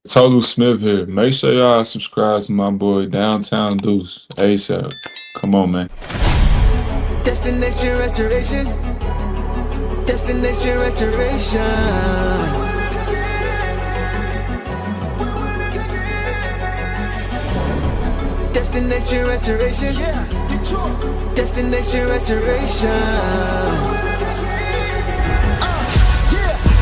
Tolu Smith here. Make sure y'all subscribe to my boy Downtown Deuce ASAP. Come on, man. Destination restoration. Destination restoration. Destination restoration. Destination restoration.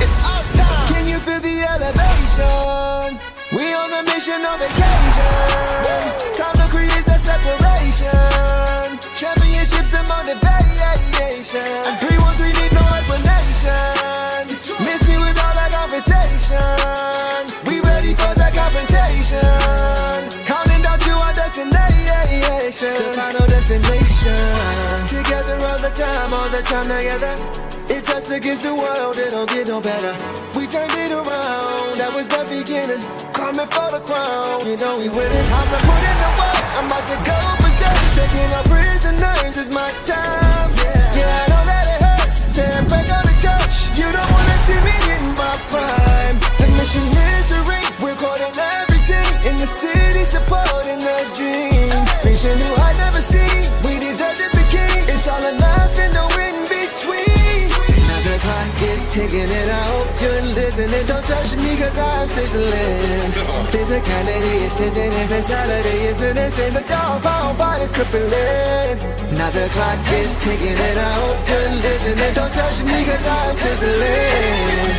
It's our time. Can you feel the elevation? We on a mission on vacation. Time to create the separation. Championships and motivation. 313 need no explanation. Miss me with all that conversation. We ready for the confrontation. Counting down to our destination. The final destination. Together all the time together. It's us against the world, it don't get no better. We turned it around, that was the beginning. Coming for the crown, you know we winning. Time to put in the work, I'm about to go for state. Taking our prisoners, it's my time. Yeah, I know that it hurts. Saying break out the church, you don't wanna see me in my prime. The mission is to ring, we're caught in everything. In the city, supporting the dream. Vision new I never seen, we deserve to be king. It's all or nothing, no in between. The clock is ticking and I hope you're listening. Don't touch me cause I'm sizzling. Physicality is tipping and mentality is menacing. The dog pound body's crippling. Now the clock is ticking and I hope you're listening. Don't touch me cause I'm sizzling.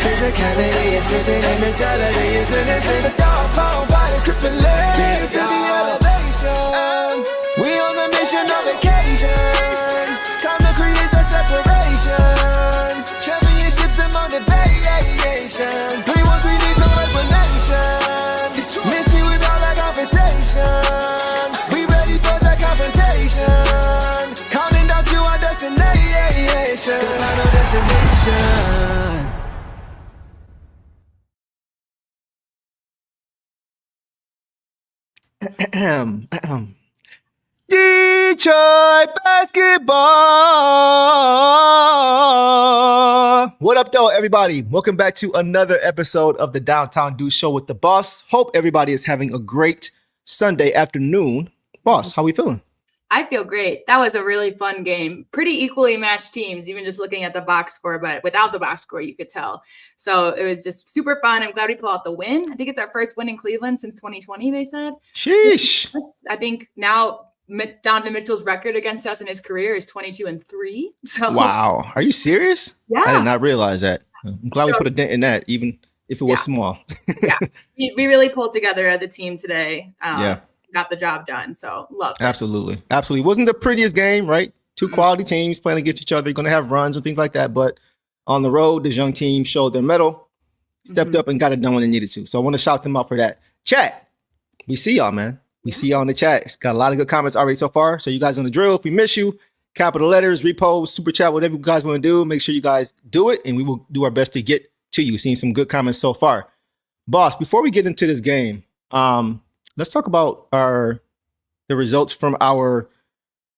Physicality is tipping and mentality is menacing. The dog pound body's crippling. Feel the elevation. We on a mission on vacation. Time to create the separation. Championships and motivation. 313 need no explanation. Miss me with all that conversation. We ready for the confrontation. Counting down to our destination. The final destination. Detroit basketball. What up, though, everybody? Welcome back to another episode of the Downtown Deuce Show with the boss. Hope everybody is having a great Sunday afternoon. Boss, how we feeling? I feel great. That was a really fun game. Pretty equally matched teams, even just looking at the box score, but without the box score, you could tell. So it was just super fun. I'm glad we pulled out the win. I think it's our first win in Cleveland since 2020, they said. Sheesh. I think now Donovan Mitchell's record against us in his career is 22-3. So Wow. Are you serious? Yeah. I did not realize that. I'm glad we put a dent in that, even if it was small. Yeah. We really pulled together as a team today. Yeah. Got the job done. So love that. Absolutely. Absolutely. Wasn't the prettiest game, right? Two quality teams playing against each other. You're going to have runs and things like that. But on the road, this young team showed their mettle, stepped up and got it done when they needed to. So I want to shout them out for that. Chat, we see y'all, man. We see y'all in the chat. It's got a lot of good comments already so far. So you guys on the drill. If we miss you, capital letters, repost, super chat, whatever you guys want to do, make sure you guys do it. And we will do our best to get to you. Seeing some good comments so far. Boss, before we get into this game, let's talk about the results from our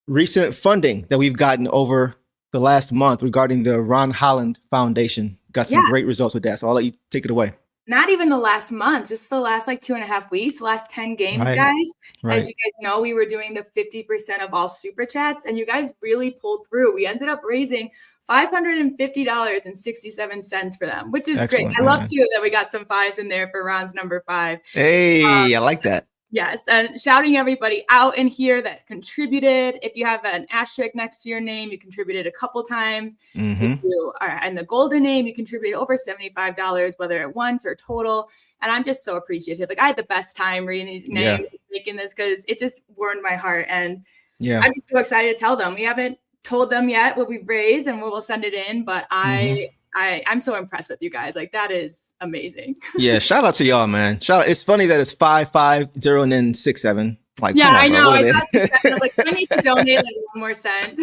recent funding that we've gotten over the last month regarding the Ron Holland Foundation. Got some great results with that. So I'll let you take it away. Not even the last month, just the last 2.5 weeks, the last 10 games, guys. As you guys know, we were doing the 50% of all super chats, and you guys really pulled through. We ended up raising $550.67 for them, which is Excellent, great. I love too that we got some fives in there for Ron's number 5. Hey, I like that. Yes, and shouting everybody out in here that contributed. If you have an asterisk next to your name, you contributed a couple times. If you are in the golden name, you contributed over $75, whether at once or total. And I'm just so appreciative. Like I had the best time reading these names, making this, because it just warmed my heart. And I'm just so excited to tell them. We haven't told them yet what we've raised, and we'll send it in. But I'm so impressed with you guys. Like that is amazing. Yeah, shout out to y'all, man. Shout out. It's funny that it's 550 and then 67. Like, yeah, I know. I Like I need to donate like 1 more cent.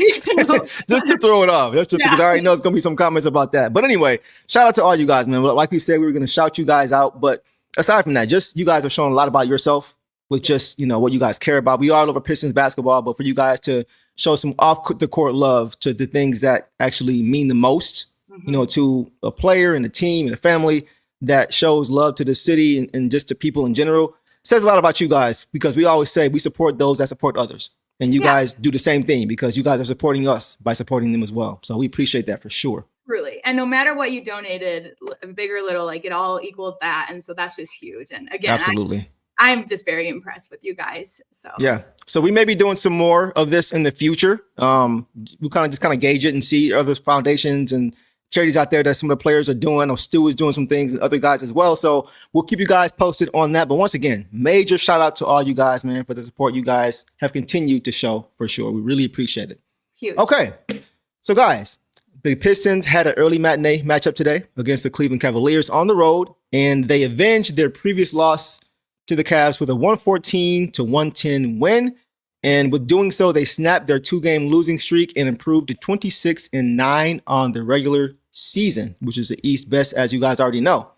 Just to throw it off. Because I already know it's gonna be some comments about that. But anyway, shout out to all you guys, man. Like we said, we were gonna shout you guys out. But aside from that, just you guys are showing a lot about yourself with just what you guys care about. We all over Pistons basketball, but for you guys to show some off the court love to the things that actually mean the most. To a player and a team and a family. that shows love to the city and just to people in general. Says a lot about you guys, because we always say we support those that support others. And you guys do the same thing because you guys are supporting us by supporting them as well. So we appreciate that for sure. Truly. And no matter what you donated, big or little, like it all equaled that. And so that's just huge. And again, absolutely. I'm just very impressed with you guys. So yeah. So we may be doing some more of this in the future. We kind of gauge it and see other foundations and charities out there that some of the players are doing, or Stu is doing some things, and other guys as well. So we'll keep you guys posted on that. But once again, major shout out to all you guys, man, for the support you guys have continued to show for sure. We really appreciate it. Huge. Okay. So guys, the Pistons had an early matinee matchup today against the Cleveland Cavaliers on the road, and they avenged their previous loss to the Cavs with a 114-110 win. And with doing so, they snapped their 2-game losing streak and improved to 26-9 on the regular season, which is the East best, as you guys already know.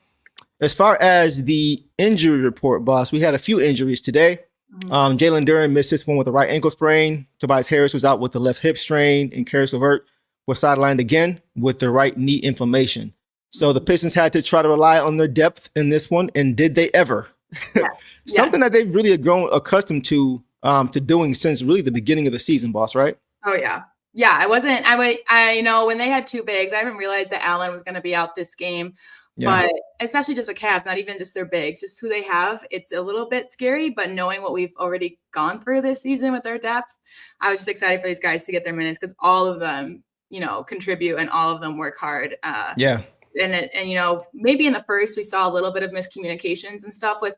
As far as the injury report, boss, we had a few injuries today. Jalen Duren missed this one with a right ankle sprain. Tobias Harris was out with the left hip strain, and Karis LeVert was sidelined again with the right knee inflammation. So the Pistons had to try to rely on their depth in this one, and did they ever? Something that they've really grown accustomed to doing since really the beginning of the season, boss, right? Oh yeah. Yeah, I know when they had two bigs, I didn't realize that Allen was going to be out this game, but especially just a Cavs, not even just their bigs, just who they have. It's a little bit scary, but knowing what we've already gone through this season with their depth, I was just excited for these guys to get their minutes because all of them, contribute and all of them work hard. And maybe in the first we saw a little bit of miscommunications and stuff with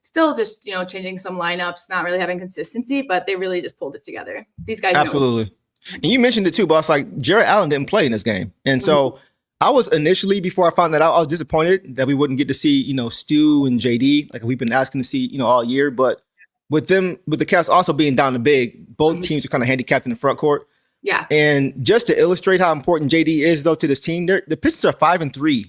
still just, changing some lineups, not really having consistency, but they really just pulled it together. These guys absolutely. And you mentioned it too, boss. Like Jarrett Allen didn't play in this game. And so I was initially, before I found that out, I was disappointed that we wouldn't get to see, Stu and JD, like we've been asking to see, all year. But with the Cavs also being down the big, both teams are kind of handicapped in the front court. Yeah. And just to illustrate how important JD is though to this team, the Pistons are 5-3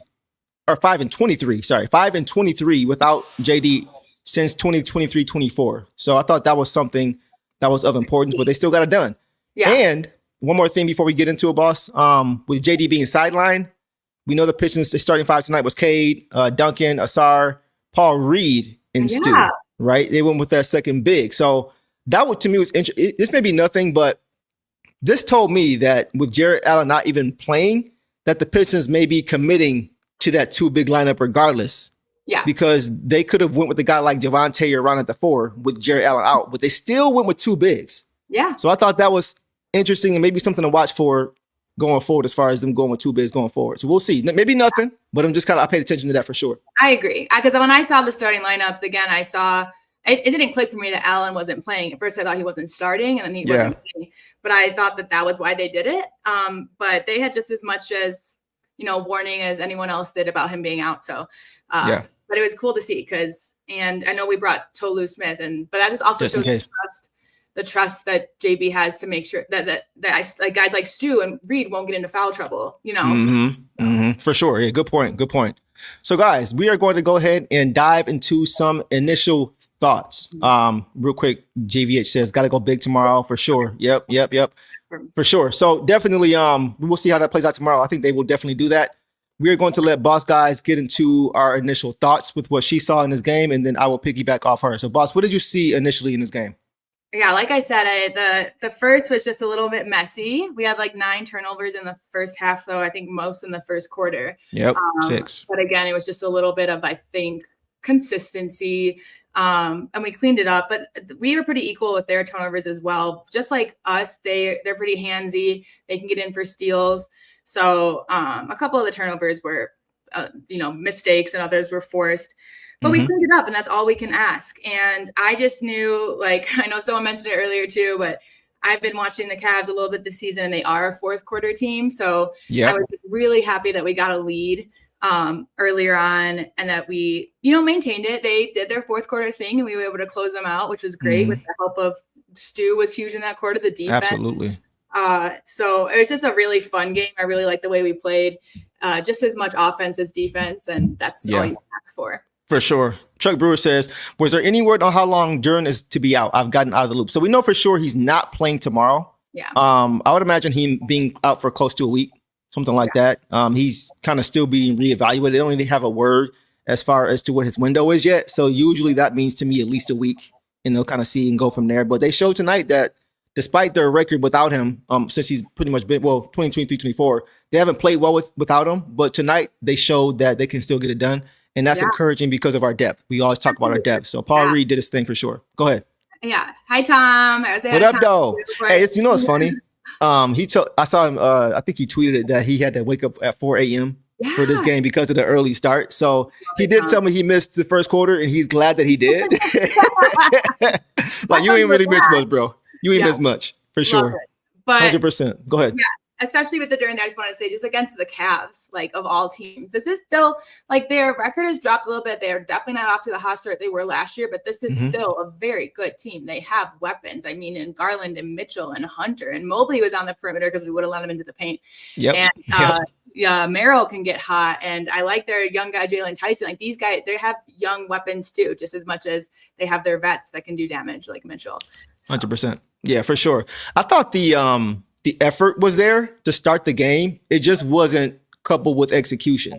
or 5-23. Sorry, 5-23 without JD since 2023-24. So I thought that was something that was of importance, but they still got it done. Yeah. And one more thing before we get into it, boss. With JD being sidelined, we know the Pistons, the starting five tonight was Cade, Duncan, Asar, Paul Reed, and Stu, right? They went with that second big. So that to me was interesting. This may be nothing, but this told me that with Jarrett Allen not even playing, that the Pistons may be committing to that two big lineup regardless. Yeah. Because they could have went with a guy like Javonte or Ron at the 4 with Jarrett Allen out, but they still went with two bigs. Yeah. So I thought that was interesting and maybe something to watch for going forward as far as them going with two bigs going forward. So we'll see. Maybe nothing, but I paid attention to that for sure. I agree. Because when I saw the starting lineups, again, I saw it didn't click for me that Allen wasn't playing. At first, I thought he wasn't starting, and then he wasn't playing. But I thought that was why they did it. But they had just as much as, warning as anyone else did about him being out. So, but it was cool to see and I know we brought Tolu Smith, but that just also shows the trust that JB has to make sure that like guys like Stu and Reed won't get into foul trouble, For sure. Yeah, good point. So guys, we are going to go ahead and dive into some initial thoughts. Real quick, JVH says, got to go big tomorrow for sure. Yep. For sure. So definitely, we will see how that plays out tomorrow. I think they will definitely do that. We are going to let Boss Guys get into our initial thoughts with what she saw in this game, and then I will piggyback off her. So Boss, what did you see initially in this game? Yeah, like I said, the first was just a little bit messy. We had like 9 turnovers in the first half, though. I think most in the first quarter. Yep, 6. But again, it was just a little bit of, I think, consistency. And we cleaned it up, but we were pretty equal with their turnovers as well. Just like us, they're pretty handsy. They can get in for steals. So a couple of the turnovers were, mistakes, and others were forced. But we cleaned it up, and that's all we can ask. And I just knew, I know someone mentioned it earlier too, but I've been watching the Cavs a little bit this season, and they are a fourth quarter team. So I was really happy that we got a lead earlier on, and that we, maintained it. They did their fourth quarter thing, and we were able to close them out, which was great. With the help of Stu was huge in that quarter. The defense, absolutely. So it was just a really fun game. I really liked the way we played, just as much offense as defense, and that's all you can ask for. For sure. Chuck Brewer says, was there any word on how long Duren is to be out? I've gotten out of the loop. So we know for sure he's not playing tomorrow. Yeah. I would imagine him being out for close to a week, something like that. He's kind of still being reevaluated. They don't really have a word as far as to what his window is yet. So usually that means to me at least a week, and they'll kind of see and go from there. But they showed tonight that despite their record without him, since he's pretty much been, 2023-24, they haven't played well without him. But tonight they showed that they can still get it done. And that's encouraging because of our depth. We always talk about our depth. So Paul Reed did his thing for sure. Go ahead. Yeah. Hi, Tom. What up, though? Hey, it's funny. I saw him. I think he tweeted it that he had to wake up at 4 a.m. for this game because of the early start. So he did tell me he missed the first quarter, and he's glad that he did. Like, you ain't really missed much, bro. You ain't missed much for sure. But 100%. Go ahead. Yeah. Especially with the during that, I just want to say, just against the Cavs, like of all teams, this is still like their record has dropped a little bit. They're definitely not off to the hot start they were last year, but this is still a very good team. They have weapons. I mean, in Garland and Mitchell and Hunter, and Mobley was on the perimeter because we would have let him into the paint. And Merrill can get hot, and I like their young guy Jalen Tyson. Like these guys, they have young weapons too, just as much as they have their vets that can do damage, like Mitchell. 100%. Yeah, for sure. I thought the effort was there to start the game. It just wasn't coupled with execution.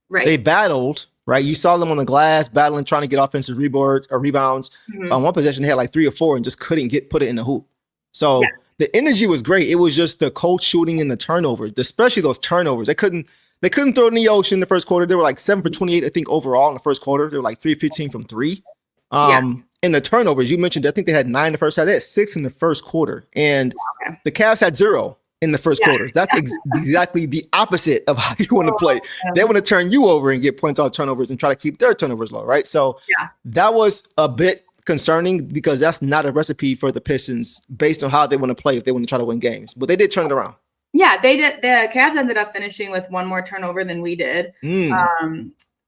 Right. They battled, right? You saw them on the glass battling, trying to get offensive rebounds. On one possession, they had like 3 or 4 and just couldn't put it in the hoop. So the energy was great. It was just the cold shooting and the turnovers, especially those turnovers. They couldn't throw it in the ocean in the first quarter. They were like 7 for 28, I think, overall in the first quarter. They were like 3 of 15 from 3. And the turnovers, you mentioned, I think they had 9 in the first half. They had 6 in the first quarter. And the Cavs had 0 in the first quarter. That's exactly the opposite of how you want to play. They want to turn you over and get points off turnovers and try to keep their turnovers low, right? So that was a bit concerning because that's not a recipe for the Pistons based on how they want to play if they want to try to win games. But they did turn it around. Yeah, they did. The Cavs ended up finishing with 1 more turnover than we did.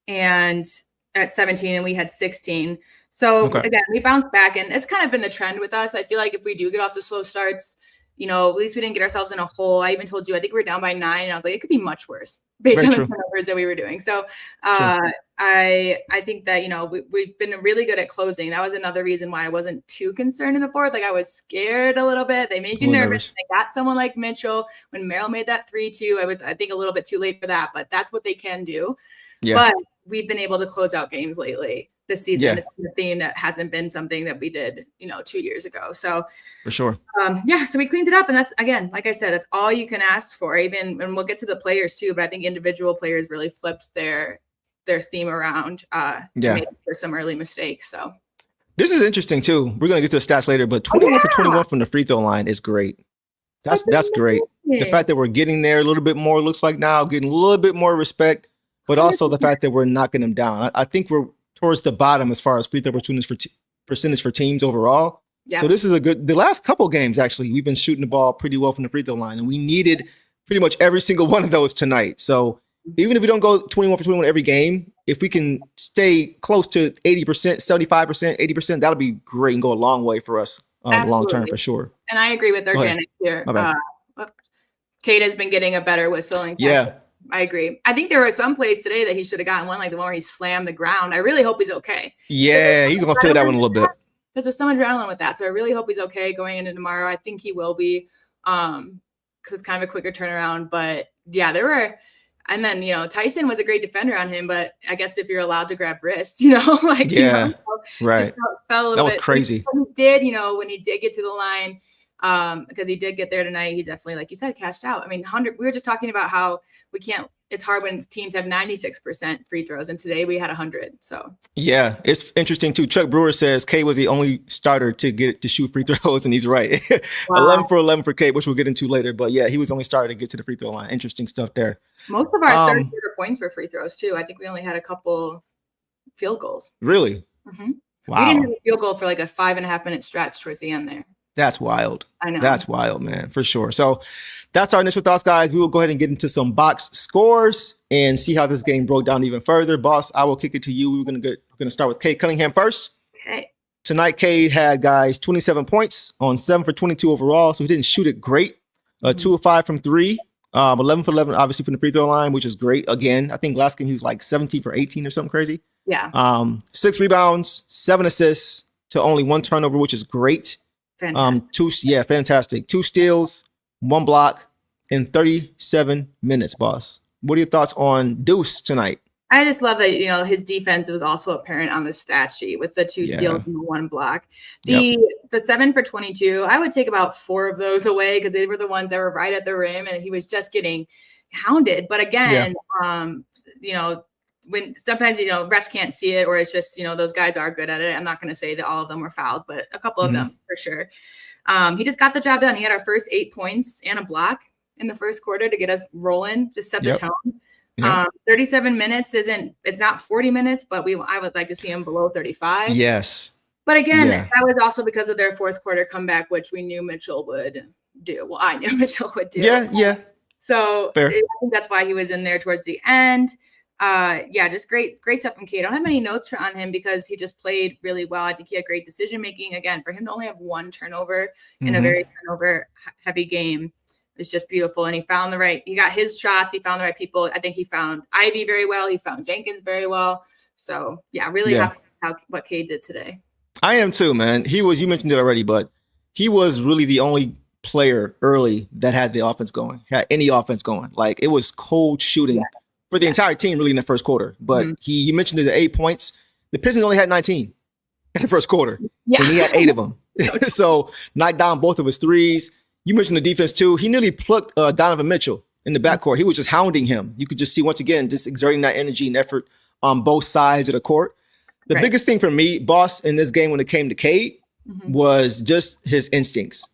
And at 17, and we had 16. So again, we bounced back, and it's kind of been the trend with us. I feel like if we do get off to slow starts, at least we didn't get ourselves in a hole. I even told you, I think we were down by 9, and I was like, it could be much worse based on the turnovers that we were doing. So I think that, we've been really good at closing. That was another reason why I wasn't too concerned in the fourth. Like I was scared a little bit. They made you nervous. They got someone like Mitchell. When Merrill made that 3-2, I think a little bit too late for that, but that's what they can do. Yeah. But we've been able to close out games lately. This season, the thing that hasn't been something that we did, 2 years ago. So for sure. So we cleaned it up, and that's, again, like I said, that's all you can ask for. Even, and we'll get to the players too, but I think individual players really flipped their theme around. Made for some early mistakes. So this is interesting too. We're gonna get to the stats later, but 21 for 21 from the free throw line is great. That's great. The fact that we're getting there a little bit more, looks like now, getting a little bit more respect, but also the fact that we're knocking them down. I think we're towards the bottom as far as free throw percentage for teams overall. Yeah. So this is the last couple games, actually, we've been shooting the ball pretty well from the free throw line, and we needed pretty much every single one of those tonight. So even if we don't go 21 for 21 every game, if we can stay close to 80%, 75%, 80%, that'll be great and go a long way for us long term for sure. And I agree with organic here. Kate has been getting a better whistling. Yeah. I agree. I think there were some plays today that he should have gotten one, like the one where he slammed the ground. I really hope he's okay. Yeah, he's going to feel that one a little bit. There's just some adrenaline with that. So I really hope he's okay going into tomorrow. I think he will be, because it's kind of a quicker turnaround. But yeah, there were, and then, Tyson was a great defender on him, but I guess if you're allowed to grab wrist, right. That was crazy. When he did, when he did get to the line, because he did get there tonight, he definitely, like you said, cashed out. I mean, 100. We were just talking about how we can't. It's hard when teams have 96% free throws, and today we had 100. So yeah, it's interesting too. Chuck Brewer says K was the only starter to get to shoot free throws, and he's right. Wow. 11 for 11 for K, which we'll get into later. But yeah, he was the only starter to get to the free throw line. Interesting stuff there. Most of our third quarter points were free throws too. I think we only had a couple field goals. Really? Mm-hmm. Wow. We didn't have a field goal for like a 5.5 minute stretch towards the end there. That's wild. I know. That's wild, man, for sure. So that's our initial thoughts, guys. We will go ahead and get into some box scores and see how this game broke down even further. Boss, I will kick it to you. We're gonna start with Cade Cunningham first. Okay. Tonight, Cade had, guys, 27 points on 7 for 22 overall, so he didn't shoot it great. 2 of 5 from 3. 11 for 11, obviously, from the free throw line, which is great. Again, I think last game he was like 17 for 18 or something crazy. Yeah. 6 rebounds, 7 assists to only 1 turnover, which is great. Fantastic. Fantastic. 2 steals, 1 block in 37 minutes, boss. What are your thoughts on Deuce tonight? I just love that, his defense was also apparent on the stat sheet with the 2 steals and the 1 block. The 7 for 22, I would take about 4 of those away because they were the ones that were right at the rim and he was just getting hounded. But again, when sometimes, refs can't see it or it's just, those guys are good at it. I'm not going to say that all of them were fouls, but a couple of them for sure. He just got the job done. He had our first 8 points and a block in the first quarter to get us rolling, just set the tone. 37 minutes it's not 40 minutes, but I would like to see him below 35. Yes. But again, that was also because of their fourth quarter comeback, which we knew Mitchell would do. Well, I knew Mitchell would do. Yeah. So I think that's why he was in there towards the end. Just great stuff from Cade. I don't have many notes on him because he just played really well. I think he had great decision making. Again, for him to only have 1 turnover in a very turnover heavy game is just beautiful. And he got his shots. He found the right people. I think he found Ivy very well. He found Jenkins very well. So really happy what Cade did today. I am too, man. You mentioned it already, but he was really the only player early that had the offense going, had any offense going. Like it was cold shooting for the entire team really in the first quarter. But you mentioned the 8 points. The Pistons only had 19 in the first quarter. Yeah. And he had 8 of them. So knocked down both of his threes. You mentioned the defense too. He nearly plucked Donovan Mitchell in the backcourt. He was just hounding him. You could just see once again, just exerting that energy and effort on both sides of the court. The biggest thing for me, boss, in this game when it came to Cade was just his instincts.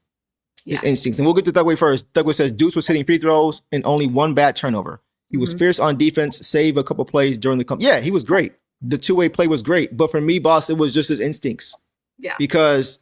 His instincts. And we'll get to Thugway first. Thugway says Deuce was hitting free throws and only 1 bad turnover. He was fierce on defense, save a couple plays during the Yeah, he was great. The 2-way play was great. But for me, boss, it was just his instincts. Yeah. Because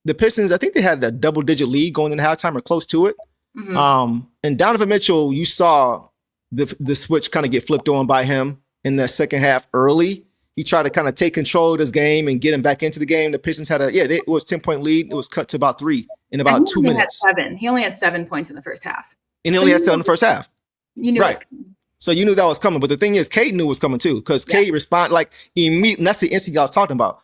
the Pistons, I think they had a double-digit lead going into halftime or close to it. And Donovan Mitchell, you saw the switch kind of get flipped on by him in that second half early. He tried to kind of take control of this game and get him back into the game. The Pistons had it was 10-point lead. It was cut to about 3 in about 2 minutes. He only had 7 points in the first half. And he only had 7 in the first half. You knew it was coming. So you knew that was coming. But the thing is, Cade knew it was coming too, because Cade responded like immediately. That's the instinct I was talking about.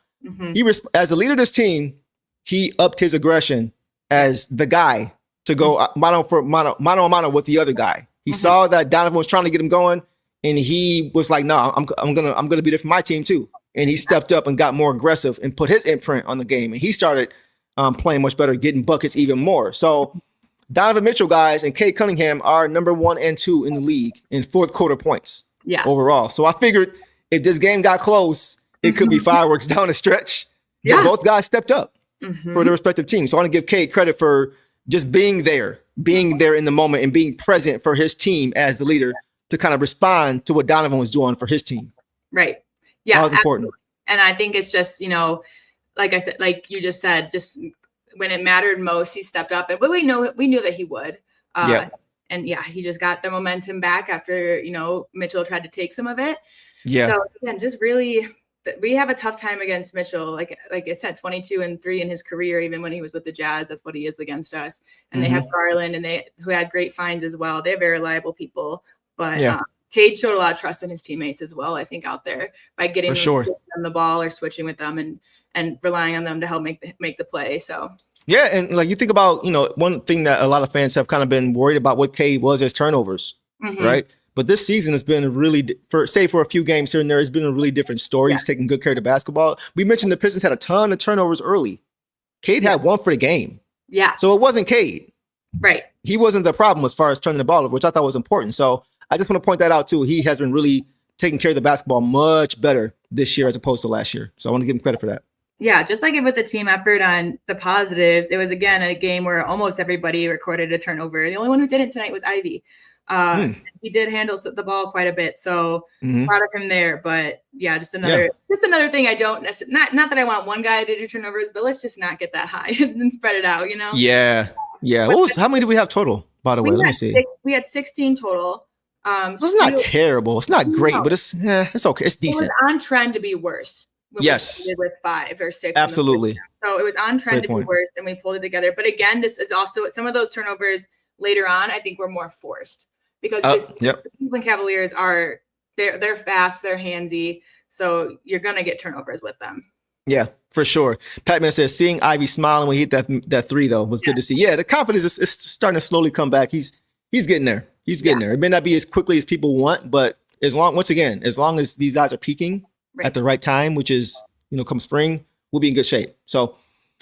As the leader of this team, he upped his aggression as the guy to go mano a mano with the other guy. He saw that Donovan was trying to get him going, and he was like, "No, I'm gonna be there for my team too." And he stepped up and got more aggressive and put his imprint on the game. And he started playing much better, getting buckets even more. So Donovan Mitchell, guys, and Cade Cunningham are number 1 and 2 in the league in fourth quarter points overall. So I figured if this game got close, it could be fireworks down the stretch. Yeah. But both guys stepped up for their respective teams. So I want to give Cade credit for just being there in the moment and being present for his team as the leader to kind of respond to what Donovan was doing for his team. Right. Yeah. That was important. And I think it's just, like I said, like you just said, just when it mattered most, he stepped up. But we knew that he would. And he just got the momentum back after, Mitchell tried to take some of it. Yeah. So again, just really, we have a tough time against Mitchell. Like I said, 22-3 in his career, even when he was with the Jazz, that's what he is against us. And they have Garland who had great finds as well. They're very reliable people, but Cade showed a lot of trust in his teammates as well, I think, out there by getting them the ball or switching with them and relying on them to help make the play. So yeah, and like you think about, one thing that a lot of fans have kind of been worried about with Cade was his turnovers, right? But this season has been really, for a few games here and there, it's been a really different story. He's taking good care of the basketball. We mentioned the Pistons had a ton of turnovers early. Cade had 1 for the game. Yeah. So it wasn't Cade. Right. He wasn't the problem as far as turning the ball over, which I thought was important. So I just want to point that out too. He has been really taking care of the basketball much better this year as opposed to last year. So I want to give him credit for that. Yeah, just like it was a team effort on the positives, it was, again, a game where almost everybody recorded a turnover. The only one who didn't tonight was Ivy. He did handle the ball quite a bit, so proud of him there. But yeah, just another thing. I don't not that I want one guy to do turnovers, but let's just not get that high and spread it out. Yeah. How many do we have total? By the way, let me see. We had 16 total. It's not terrible. It's not great, but it's okay. It's decent. It was on trend to be worse. Yes, we with 5 or 6. Absolutely. So it was on trend to be worse, and we pulled it together. But again, this is also some of those turnovers later on. I think were more forced because the Cleveland Cavaliers they're fast, they're handsy, so you're gonna get turnovers with them. Yeah, for sure. Patman says seeing Ivy smiling when he hit that 3 though was good to see. Yeah, the confidence is starting to slowly come back. He's getting there. He's getting there. It may not be as quickly as people want, but as long as these guys are peaking at the right time, which is, come spring, we'll be in good shape. So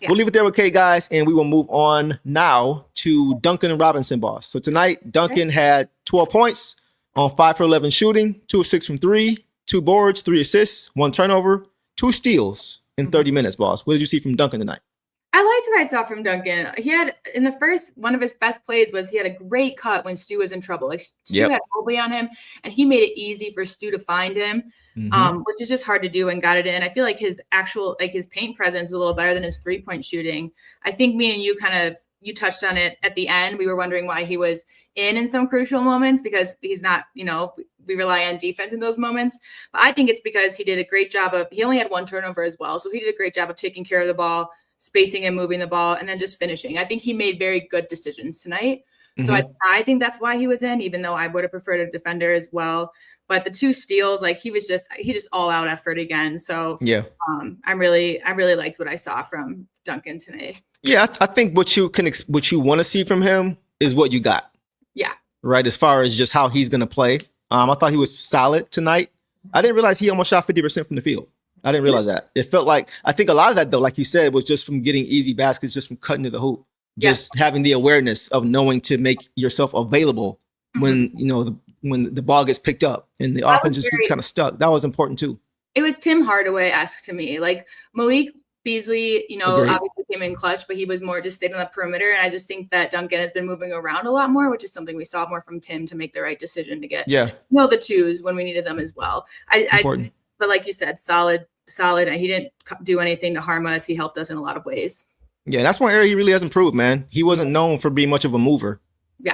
we'll leave it there with K, guys, and we will move on now to Duncan Robinson, boss. So tonight, Duncan had 12 points on 5 for 11 shooting, 2 of 6 from 3, 2 boards, 3 assists, 1 turnover, 2 steals in 30 minutes, boss. What did you see from Duncan tonight? I liked what I saw from Duncan. He had, in the first, one of his best plays was he had a great cut when Stu was in trouble. Like, Stu had Mobley on him, and he made it easy for Stu to find him, which is just hard to do, and got it in. I feel like his his paint presence is a little better than his three-point shooting. I think me and you touched on it at the end. We were wondering why he was in some crucial moments, because he's not, we rely on defense in those moments. But I think it's because he did a great job he only had 1 turnover as well. So he did a great job of taking care of the ball, spacing and moving the ball, and then just finishing. I think he made very good decisions tonight. So I think that's why he was in, even though I would have preferred a defender as well. But the 2 steals, like he just all out effort again. So I really liked what I saw from Duncan tonight. Yeah, I think what you want to see from him is what you got. Yeah. Right. As far as just how he's going to play. I thought he was solid tonight. I didn't realize he almost shot 50% from the field. I didn't realize that. It felt like, I think a lot of that, though, like you said, was just from getting easy baskets, just from cutting to the hoop, just having the awareness of knowing to make yourself available when, when the ball gets picked up and the offense just gets kind of stuck. That was important too. It was Tim Hardaway-esque to me. Like Malik Beasley, obviously came in clutch, but he was more just stayed on the perimeter. And I just think that Duncan has been moving around a lot more, which is something we saw more from Tim to make the right decision to get the twos when we needed them as well. But like you said, solid. And he didn't do anything to harm us. He helped us in a lot of ways. Yeah, that's one area he really has improved, man. He wasn't known for being much of a mover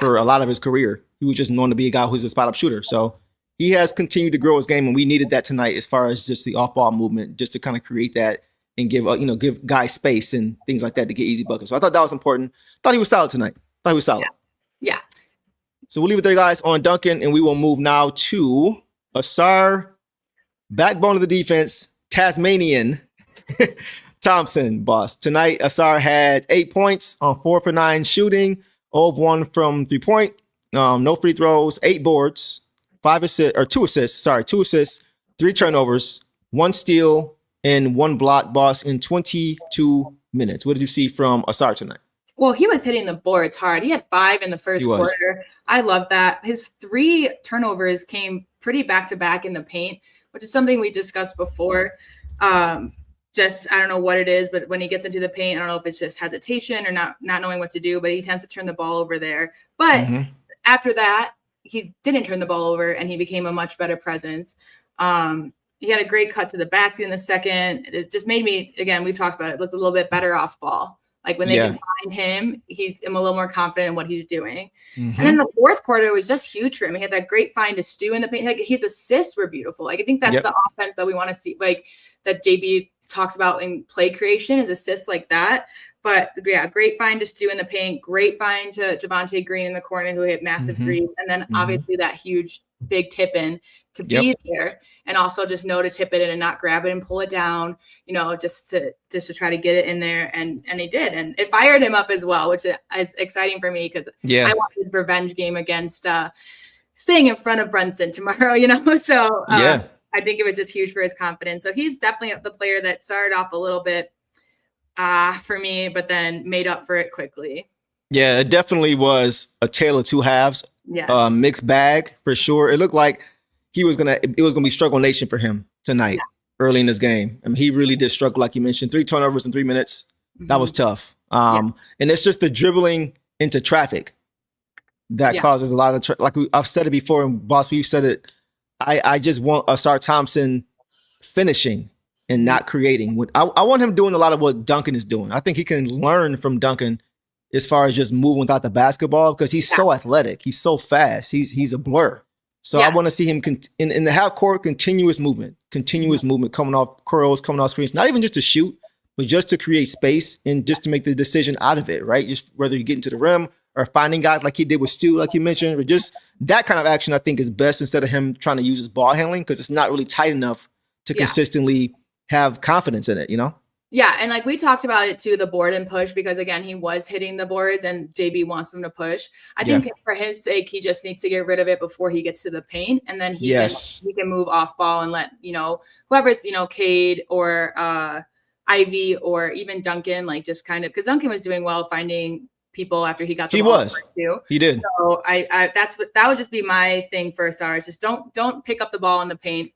for a lot of his career. He was just known to be a guy who's a spot-up shooter. So he has continued to grow his game, and we needed that tonight as far as just the off-ball movement, just to kind of create that and give guys space and things like that to get easy buckets. So I thought that was important. Thought he was solid tonight. Yeah. So we'll leave it there, guys, on Duncan, and we will move now to Asar, backbone of the defense, Tasmanian Thompson, boss. Tonight, Asar had 8 points on 4 for 9 shooting, 0 of 1 from 3-point, no free throws, 8 boards, 2 assists, 3 turnovers, 1 steal, and 1 block, boss, in 22 minutes. What did you see from Asar tonight? Well, he was hitting the boards hard. He had 5 in the first quarter. I love that. His 3 turnovers came pretty back-to-back in the paint, which is something we discussed before. I don't know what it is, but when he gets into the paint, I don't know if it's just hesitation or not knowing what to do, but he tends to turn the ball over there. But after that, he didn't turn the ball over, and he became a much better presence. He had a great cut to the basket in the second. It just made me, again, we've talked about it, looked a little bit better off ball. Like when they can find him, I'm a little more confident in what he's doing. And then the fourth quarter was just huge for him. He had that great find to Stu in the paint. Like his assists were beautiful. Like I think that's the offense that we want to see, like that JB talks about in play creation, is assists like that. But yeah, great find to Stu in the paint, great find to Javonte Green in the corner who hit massive threes. And then obviously that huge big tip in to be there, and also just know to tip it in and not grab it and pull it down, just to try to get it in there. And they did. And it fired him up as well, which is exciting for me because I want his revenge game against staying in front of Brunson tomorrow, So I think it was just huge for his confidence. So he's definitely the player that started off a little bit for me, but then made up for it quickly. Yeah, it definitely was a tale of two halves. Yes. Mixed bag for sure. It looked like it was gonna be struggle nation for him tonight early in this game. I mean, he really did struggle, like you mentioned. 3 turnovers in 3 minutes. That was tough. And it's just the dribbling into traffic that causes a lot of I've said it before, and boss, we've said it. I just want Asar Thompson finishing and not creating. I want him doing a lot of what Duncan is doing. I think he can learn from Duncan as far as just moving without the basketball, because he's so athletic. He's so fast. He's a blur. So I want to see him in the half court, continuous movement coming off curls, coming off screens, not even just to shoot, but just to create space and just to make the decision out of it, right? Just whether you get into the rim or finding guys like he did with Stu, like you mentioned, or just that kind of action, I think is best instead of him trying to use his ball handling, because it's not really tight enough to consistently have confidence in it, Yeah, and like we talked about it too, the board and push, because again, he was hitting the boards and JB wants him to push. I think for his sake, he just needs to get rid of it before he gets to the paint, and then he can move off ball and let, whoever's, Cade or Ivy or even Duncan, like just kind of, because Duncan was doing well finding people after he got the ball too. He did. So that would just be my thing for Asar. Just don't pick up the ball in the paint.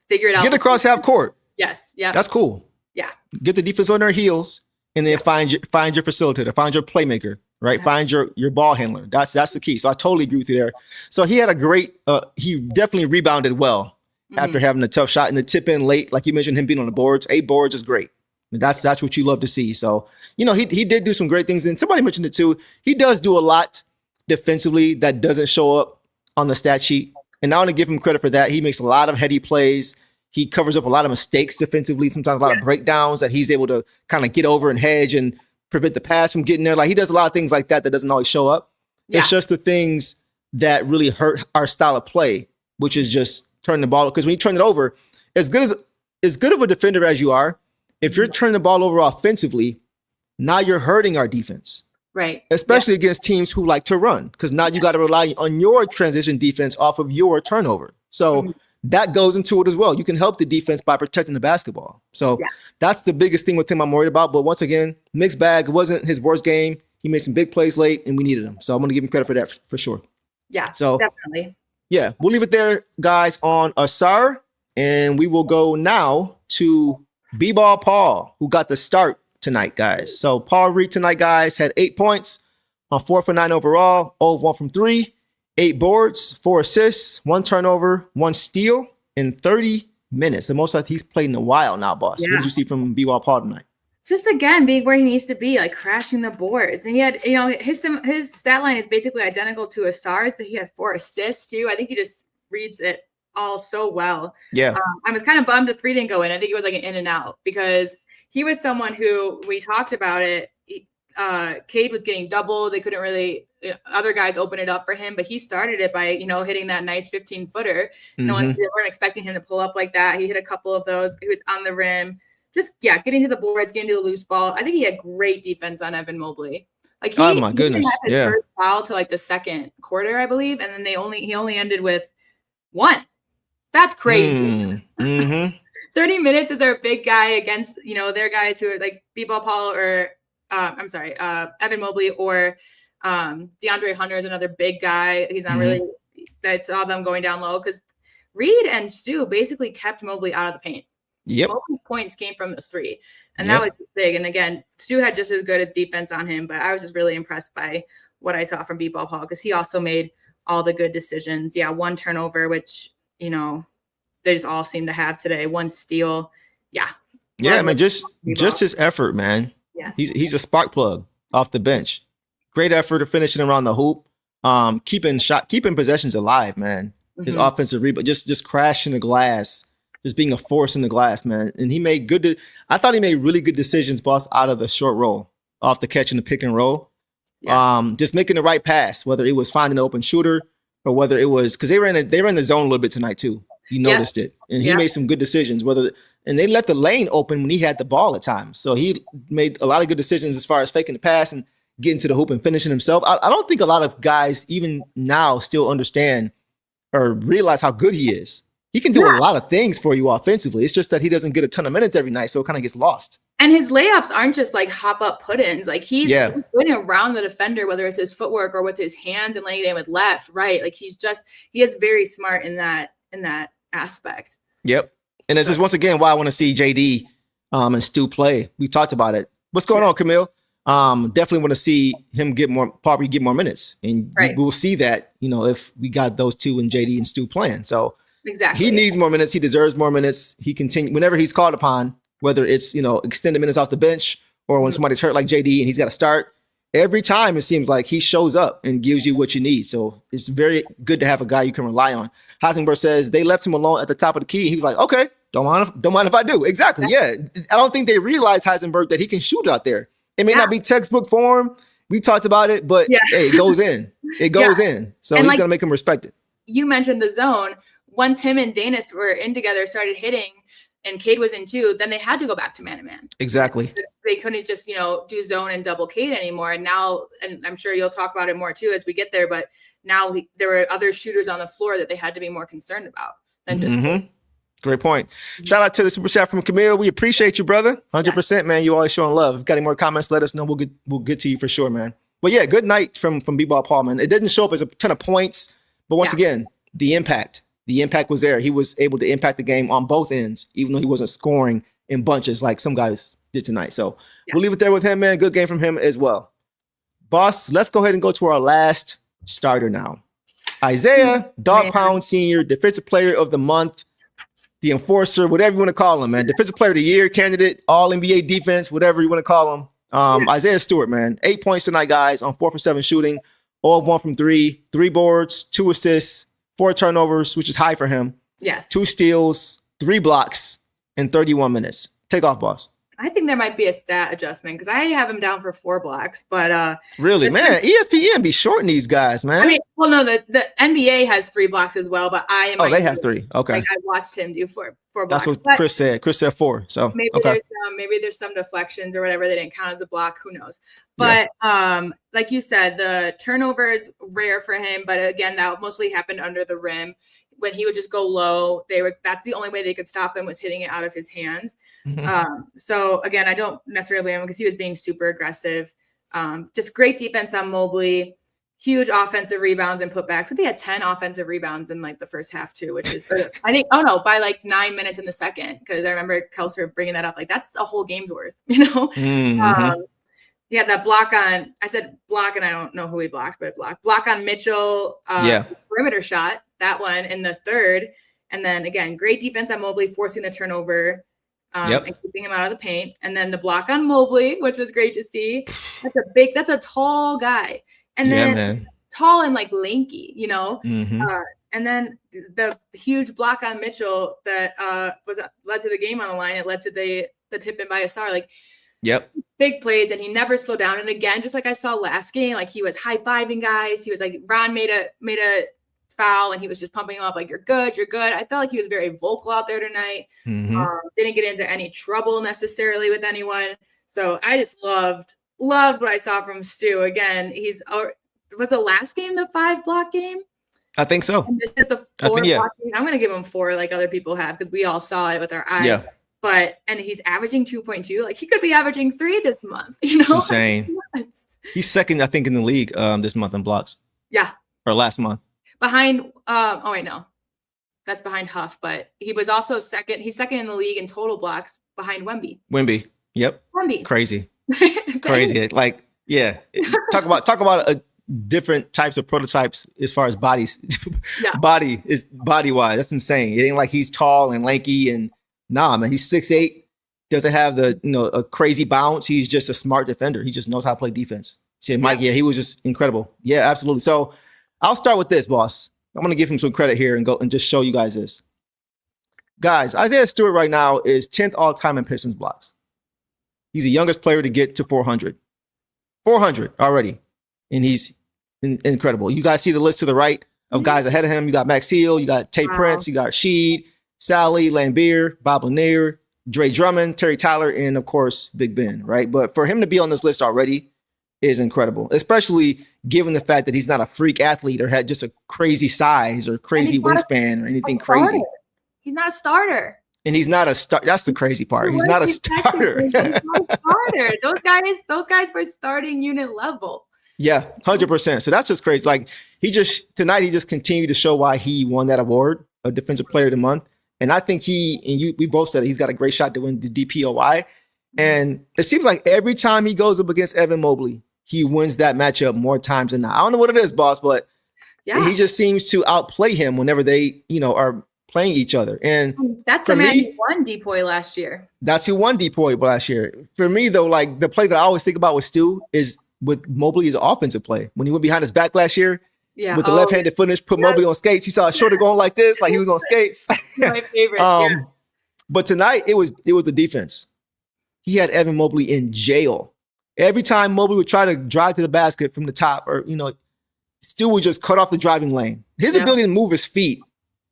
Figure it out. Get across half court. Yes. Yeah. That's cool. Yeah. Get the defense on their heels and then find your facilitator, find your playmaker, right? Yeah. Find your ball handler. That's the key. So I totally agree with you there. So he had a great he definitely rebounded well after having a tough shot and the tip in late, like you mentioned him being on the boards. 8 boards is great. That's what you love to see. So, he did do some great things, and somebody mentioned it too. He does do a lot defensively that doesn't show up on the stat sheet. And I want to give him credit for that. He makes a lot of heady plays. He covers up a lot of mistakes defensively, sometimes a lot of breakdowns that he's able to kind of get over and hedge and prevent the pass from getting there. Like he does a lot of things like that doesn't always show up. Yeah. It's just the things that really hurt our style of play, which is just turning the ball. Because when you turn it over, as good of a defender as you are, if you're turning the ball over offensively, now you're hurting our defense. Right. Especially against teams who like to run, because now you got to rely on your transition defense off of your turnover. So that goes into it as well. You can help the defense by protecting the basketball. So that's the biggest thing with him I'm worried about. But once again, mixed bag. It wasn't his worst game. He made some big plays late, and we needed him. So I'm going to give him credit for that for sure. Yeah, so definitely. Yeah, we'll leave it there, guys, on Asar. And we will go now to B-Ball Paul, who got the start tonight, guys. So Paul Reed tonight, guys, had 8 points on 4 for 9 overall, 0 of 1 from 3. 8 boards, 4 assists, 1 turnover, 1 steal in 30 minutes. The most he's played in a while now, boss. What did you see from B-Ball Paul tonight? Just again, being where he needs to be, like crashing the boards. And he had, his stat line is basically identical to Asar's, but he had 4 assists too. I think he just reads it all so well. Yeah. I was kind of bummed the 3 didn't go in. I think it was like an in and out because he was someone who, we talked about it, Cade was getting doubled. They couldn't really, other guys open it up for him, but he started it by, hitting that nice 15-footer. No one, they weren't expecting him to pull up like that. He hit a couple of those. He was on the rim. Just, getting to the boards, getting to the loose ball. I think he had great defense on Evan Mobley. Like he, oh my goodness, he had his first foul to like the second quarter, I believe, and then he only ended with 1. That's crazy. 30 minutes is our big guy against, their guys who are like B-Ball Paul or Evan Mobley or DeAndre Hunter is another big guy. He's not really, that's all them going down low because Reed and Stu basically kept Mobley out of the paint. Yep. Mobley's points came from the 3, and that was big. And again, Stu had just as good as defense on him, but I was just really impressed by what I saw from B-Ball Paul because he also made all the good decisions. 1 turnover, which, they just all seem to have today. 1 steal. Yeah, I mean, just his effort, man. Yes. He's a spark plug off the bench. Great effort of finishing around the hoop. Keeping possessions alive, man. His offensive rebound, just crashing the glass, just being a force in the glass, man. And he made I thought he made really good decisions, boss, out of the short roll, off the catch and the pick and roll. Yeah. Just making the right pass, whether it was finding an open shooter or whether it was because they ran the zone a little bit tonight too. You noticed it, and he made some good decisions. And they left the lane open when he had the ball at times. So he made a lot of good decisions as far as faking the pass and getting to the hoop and finishing himself. I don't think a lot of guys even now still understand or realize how good he is. He can do a lot of things for you offensively. It's just that he doesn't get a ton of minutes every night, so it kind of gets lost. And his layups aren't just like hop up put-ins. Like he's going around the defender, whether it's his footwork or with his hands and laying it in with left, right. Like he is very smart in that aspect. Yep. And this is once again why I want to see JD and Stu play. We talked about it. What's going on, Camille? Definitely want to see him probably get more minutes. And we'll see that, if we got those 2 and JD and Stu playing. So exactly. He needs more minutes. He deserves more minutes. He continue whenever he's called upon, whether it's, extended minutes off the bench or when somebody's hurt like JD and he's got to start. Every time it seems like he shows up and gives you what you need. So it's very good to have a guy you can rely on. Heisenberg says they left him alone at the top of the key. He was like, okay, don't mind if I do. Exactly. Yeah. I don't think they realize Heisenberg that he can shoot out there. It may not be textbook form. We talked about it, but hey, it goes in. It goes in. So he's going to make him respect it. You mentioned the zone. Once him and Danis were in together, started hitting, and Cade was in too, then they had to go back to man-to-man. Exactly. They couldn't just, do zone and double Cade anymore. And now, and I'm sure you'll talk about it more too as we get there, but now there were other shooters on the floor that they had to be more concerned about than just Great point. Shout out to the super chat from Camille. We appreciate you, brother. 100%, man. You always showing love. If you got any more comments, let us know. We'll get to you for sure, man. But yeah, good night from B-Ball Paul, man. It didn't show up as a ton of points, but once again, the impact was there. He was able to impact the game on both ends, even though he wasn't scoring in bunches like some guys did tonight. So we'll leave it there with him, man. Good game from him as well. Boss, let's go ahead and go to our last starter now. Isaiah Dog Pound Sr., Defensive Player of the Month, the Enforcer, whatever you want to call him, man. Defensive Player of the Year candidate, All NBA defense, whatever you want to call him. Isaiah Stewart, man. 8 points tonight, guys, on 4 for 7 shooting, all of 1 from 3, 3 boards, 2 assists, 4 turnovers, which is high for him. Yes. 2 steals, 3 blocks in 31 minutes. Take off, boss. I think there might be a stat adjustment because I have him down for 4 blocks, but really, man, ESPN be shorting these guys, man. I mean, well, no, the NBA has 3 blocks as well, but they have 3. Okay, like I watched him do 4 blocks. That's what Chris said. Chris said 4. So maybe there's some deflections or whatever. They didn't count as a block. Who knows? But like you said, the turnover is rare for him. But again, that mostly happened under the rim. When he would just go low, that's the only way they could stop him was hitting it out of his hands. So again, I don't necessarily blame him because he was being super aggressive. Just great defense on Mobley, huge offensive rebounds and putbacks. So they had 10 offensive rebounds in like the first half too, which is I think by like 9 minutes in the second, because I remember Kelser bringing that up. Like that's a whole game's worth, Yeah, that block on, I said block and I don't know who he blocked, but block on Mitchell, perimeter shot, that one in the third. And then again, great defense on Mobley, forcing the turnover and keeping him out of the paint. And then the block on Mobley, which was great to see. That's a tall guy. And then tall and like lanky, and then the huge block on Mitchell that led to the game on the line. It led to the tip in by Asar. Like, big plays, and he never slowed down. And again, just like I saw last game, like he was high-fiving guys. He was like, Ron made a foul, and he was just pumping him up like, you're good. I felt like he was very vocal out there tonight. Didn't get into any trouble necessarily with anyone. So I just loved what I saw from Stu. Again, was the last game the 5 block game? I think so. And this is the 4 block game. I'm going to give him 4 like other people have because we all saw it with our eyes. Yeah. And he's averaging 2.2. Like he could be averaging 3 this month. It's insane. He's second, I think, in the league this month in blocks. Yeah. Or last month. Behind. Oh wait, no, that's behind Huff. But he was also second. He's second in the league in total blocks behind Wemby. Yep. Wemby. Crazy. Crazy. Like, yeah. Talk about different types of prototypes as far as bodies. Body wise. That's insane. It ain't like he's tall and lanky and. Nah, man, he's 6'8", doesn't have a crazy bounce. He's just a smart defender. He just knows how to play defense. See, Mike, he was just incredible. Yeah, absolutely. So I'll start with this, boss. I'm going to give him some credit here and go and just show you guys this. Guys, Isaiah Stewart right now is 10th all-time in Pistons blocks. He's the youngest player to get to 400. 400 already. And he's incredible. You guys see the list to the right of guys ahead of him. You got Max Heel, you got Tate Prince, you got Sheed, Sally, Lambeer, Bob Lanier, Dre Drummond, Terry Tyler, and of course, Big Ben, right? But for him to be on this list already is incredible, especially given the fact that he's not a freak athlete or had just a crazy size or crazy wingspan or anything crazy. He's not a starter. And he's not a star. That's the crazy part. He's not a starter. He's not a starter. Those guys were starting unit level. Yeah, 100%. So that's just crazy. Like tonight he just continued to show why he won that award of Defensive Player of the Month. And I think we both said it, he's got a great shot to win the DPOI. And it seems like every time he goes up against Evan Mobley, he wins that matchup more times than not. I don't know what it is, boss, but he just seems to outplay him whenever they, are playing each other. And that's the man who won DPOI last year. That's who won DPOI last year. For me, though, like the play that I always think about with Stu is with Mobley is offensive play. When he went behind his back last year, with the left-handed finish, put Mobley on skates. You saw a shorter going like this, like he was on skates. My favorite. But tonight it was the defense. He had Evan Mobley in jail. Every time Mobley would try to drive to the basket from the top, or Stu would just cut off the driving lane. His ability to move his feet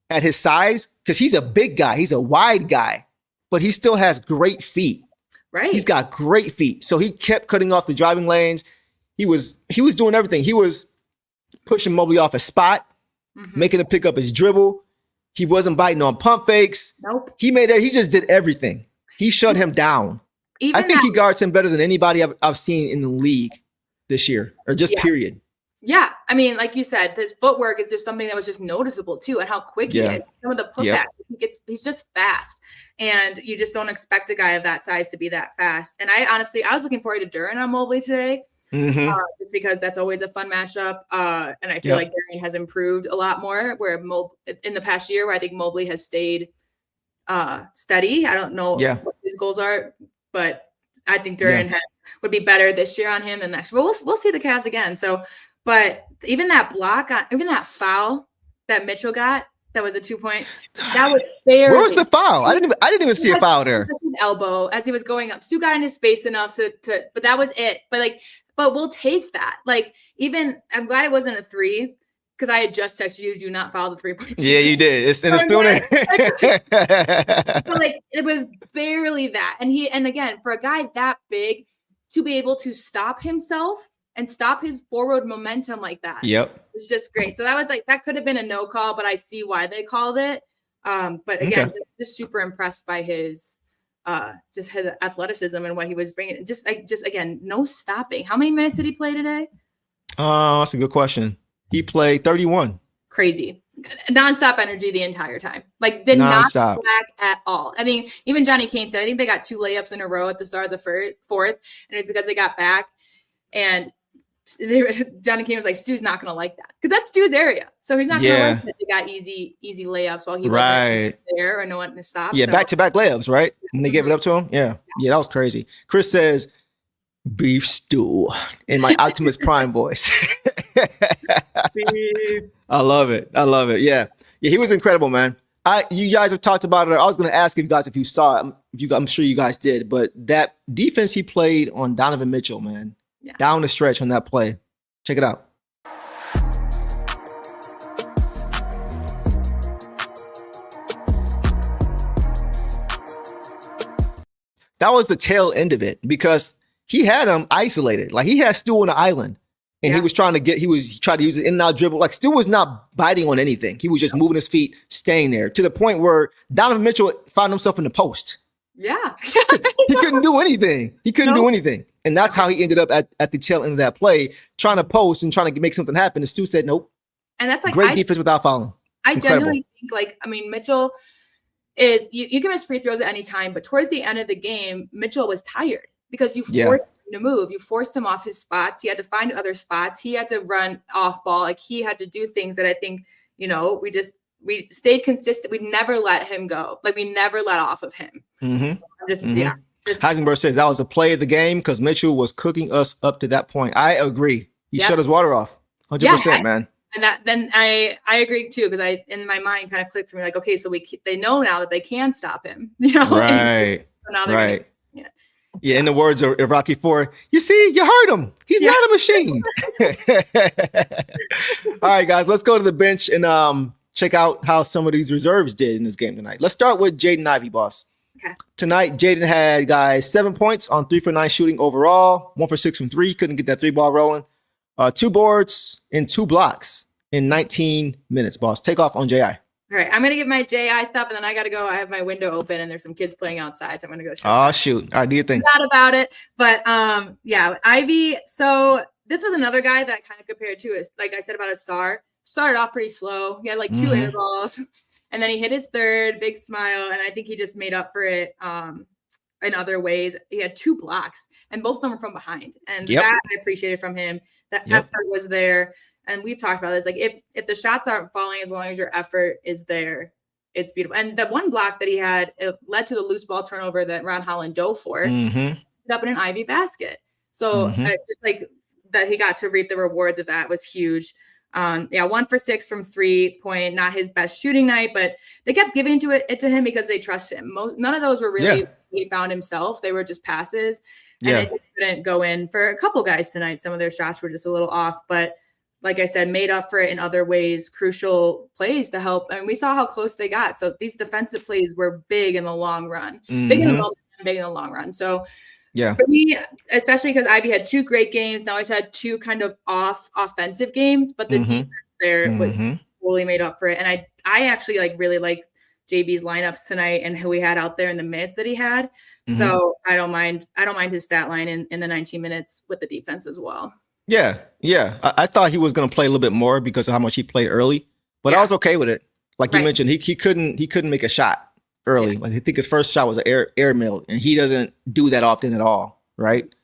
at his size, because he's a big guy, he's a wide guy. but he still has great feet. Right. He's got great feet. So he kept cutting off the driving lanes. He was doing everything. He was pushing Mobley off a spot, making him pick up his dribble. He wasn't biting on pump fakes. Nope. He just did everything. He shut him down. I think he guards him better than anybody I've seen in the league this year, or just period. Yeah. I mean, like you said, his footwork is just something that was just noticeable too, and how quick he is. Some of the putbacks, he's just fast. And you just don't expect a guy of that size to be that fast. And I was looking forward to Duren on Mobley today. Just because that's always a fun matchup. And I feel like Duren has improved a lot more where in the past year, where I think Mobley has stayed steady. I don't know what his goals are, but I think Duren would be better this year on him than next. But we'll see the Cavs again. So, but even that block, even that foul that Mitchell got, that was a 2-point. That was fair. Where was the foul? I didn't even see a foul there. Elbow as he was going up. Stu got in his space enough to, but that was it. But we'll take that. Like, even I'm glad it wasn't a 3, because I had just texted you, do not foul the 3-point shot. Yeah, you did. It's still there. But like, it was barely that. And again, for a guy that big to be able to stop himself and stop his forward momentum like that. Yep. It's just great. So that was like, that could have been a no call, but I see why they called it. But again, just super impressed by his just his athleticism and what he was bringing. Just again, no stopping. How many minutes did he play today? That's a good question. He played 31. Crazy. Nonstop energy the entire time. Like, did not stop back at all. I mean, even Johnny Kane said, I think they got 2 layups in a row at the start of the fourth, and it's because they got back. And Johnny Kane was like, Stu's not going to like that, because that's Stu's area. So he's not going to like that they got easy layups while he wasn't there or no one to stop. Yeah, back-to-back layups, right? And they gave it up to him? Yeah, that was crazy. Chris says, beef stew in my Optimus Prime voice. I love it. Yeah, he was incredible, man. You guys have talked about it. I was going to ask you guys if you saw it. I'm sure you guys did. But that defense he played on Donovan Mitchell, man, down the stretch on that play. Check it out. That was the tail end of it, because he had him isolated. Like, he had Stu on the island, and he tried to use it in and out dribble. Like, Stu was not biting on anything. He was just moving his feet, staying there, to the point where Donovan Mitchell found himself in the post. Yeah. He couldn't do anything. And that's how he ended up at the tail end of that play, trying to post and trying to make something happen. And Stu said, nope. And that's like great defense without fouling. I genuinely think, like, I mean, Mitchell is, you can miss free throws at any time, but towards the end of the game, Mitchell was tired because you forced him to move. You forced him off his spots. He had to find other spots. He had to run off ball. Like, he had to do things that I think, we stayed consistent. We never let him go. Like, we never let off of him. Heisenberg says that was a play of the game because Mitchell was cooking us up to that point. I agree. He shut his water off. 100%, man. And then I agree too, because I, in my mind, kind of clicked for me, like, okay, so they know now that they can stop him, Right. So now they're in the words of Rocky IV, you see, you heard him. He's not a machine. All right, guys, let's go to the bench and check out how some of these reserves did in this game tonight. Let's start with Jaden Ivey, boss. Okay. Tonight, Jaden had, guys, 7 points on 3 for 9 shooting overall, 1 for 6 from 3. Couldn't get that 3-ball rolling. 2 boards and 2 blocks in 19 minutes, boss. Take off on J.I. All right, I'm going to get my J.I. stuff, and then I got to go. I have my window open, and there's some kids playing outside, so I'm going to go check. Oh, shoot. All right, do your thing. Not about it, but Ivy. So this was another guy that kind of compared to, like I said about Asar, started off pretty slow. He had like 2 air balls, and then he hit his third, big smile, and I think he just made up for it in other ways. He had 2 blocks, and both of them were from behind, and that I appreciated from him. That effort was there. And we've talked about this, like, if the shots aren't falling, as long as your effort is there, it's beautiful. And the one block that he had, it led to the loose ball turnover that Ron Holland dove for, ended up in an Ivy basket. So just like that, he got to reap the rewards of that was huge. 1 for 6 from 3-point, not his best shooting night, but they kept giving it to him because they trust him. None of those were really he found himself. They were just passes, and it just couldn't go in for a couple guys tonight. Some of their shots were just a little off, but like I said, made up for it in other ways, crucial plays to help. I mean, we saw how close they got. So these defensive plays were big in the long run, big in the moment, big in the long run. So yeah, for me, especially because Ivy had 2 great games. Now he's had 2 kind of off offensive games, but the defense there totally made up for it. And I actually really like JB's lineups tonight and who he had out there in the minutes that he had. So I don't mind his stat line in the 19 minutes with the defense as well. Yeah. I thought he was going to play a little bit more because of how much he played early, but I was okay with it. Like you mentioned, he couldn't make a shot early. Like I think his first shot was an air mill, and he doesn't do that often at all, right?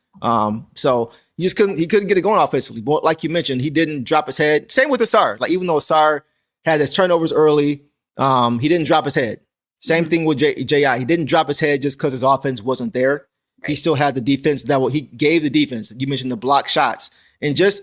So he couldn't get it going offensively. But like you mentioned, he didn't drop his head. Same with Asar. Like even though Asar had his turnovers early, he didn't drop his head. Same thing with J.I. He didn't drop his head just because his offense wasn't there. Right. He still had the defense he gave the defense. You mentioned the block shots and just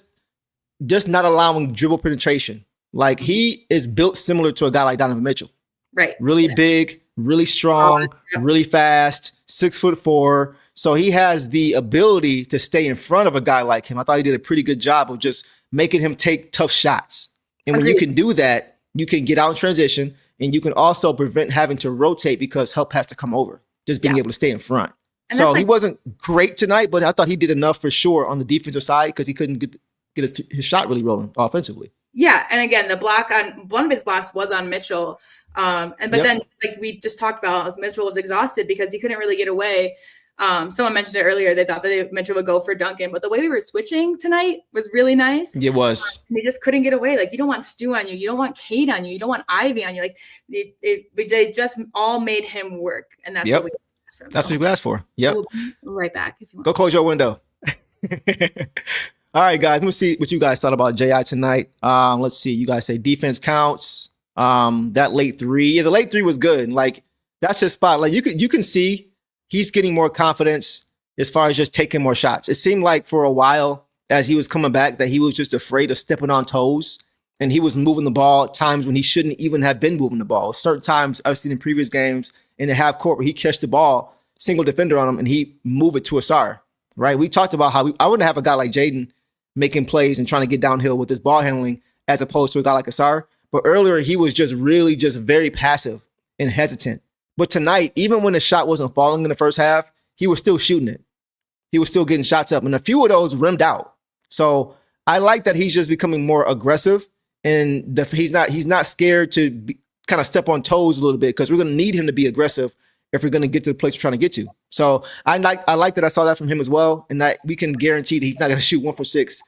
not allowing dribble penetration. Like he is built similar to a guy like Donovan Mitchell. Right. Really big, really strong, really fast, 6'4". So he has the ability to stay in front of a guy like him. I thought he did a pretty good job of just making him take tough shots. And when you can do that, you can get out in transition, and you can also prevent having to rotate because help has to come over, just being able to stay in front. And so he wasn't great tonight, but I thought he did enough for sure on the defensive side because he couldn't get his shot really rolling offensively. Yeah, and again, the block on one of his blocks was on Mitchell. Then like we just talked about, Mitchell was exhausted because he couldn't really get away. Someone mentioned it earlier. They thought that Mitchell would go for Duncan, but the way we were switching tonight was really nice. It was. They just couldn't get away. Like you don't want Stu on you. You don't want Cade on you. You don't want Ivy on you. Like they just all made him work. And that's what we asked for. That's what you asked for. Yep. We'll be right back. If you want. Go close your window. All right, guys. Let me see what you guys thought about J.I. tonight. Let's see. You guys say defense counts. That late 3. Yeah, the late 3 was good. Like that's his spot. Like you can see he's getting more confidence as far as just taking more shots. It seemed like for a while as he was coming back that he was just afraid of stepping on toes, and he was moving the ball at times when he shouldn't even have been moving the ball. Certain times I've seen in previous games in the half court where he catch the ball, single defender on him, and he move it to Asar, right? We talked about how I wouldn't have a guy like Jaden making plays and trying to get downhill with his ball handling as opposed to a guy like Asar. But earlier he was just very passive and hesitant. But tonight, even when the shot wasn't falling in the first half, he was still shooting it. He was still getting shots up, and a few of those rimmed out. So I like that he's just becoming more aggressive, and he's not scared to kind of step on toes a little bit because we're going to need him to be aggressive if we're going to get to the place we're trying to get to. So I like that I saw that from him as well, and that we can guarantee that he's not going to shoot 1 for 6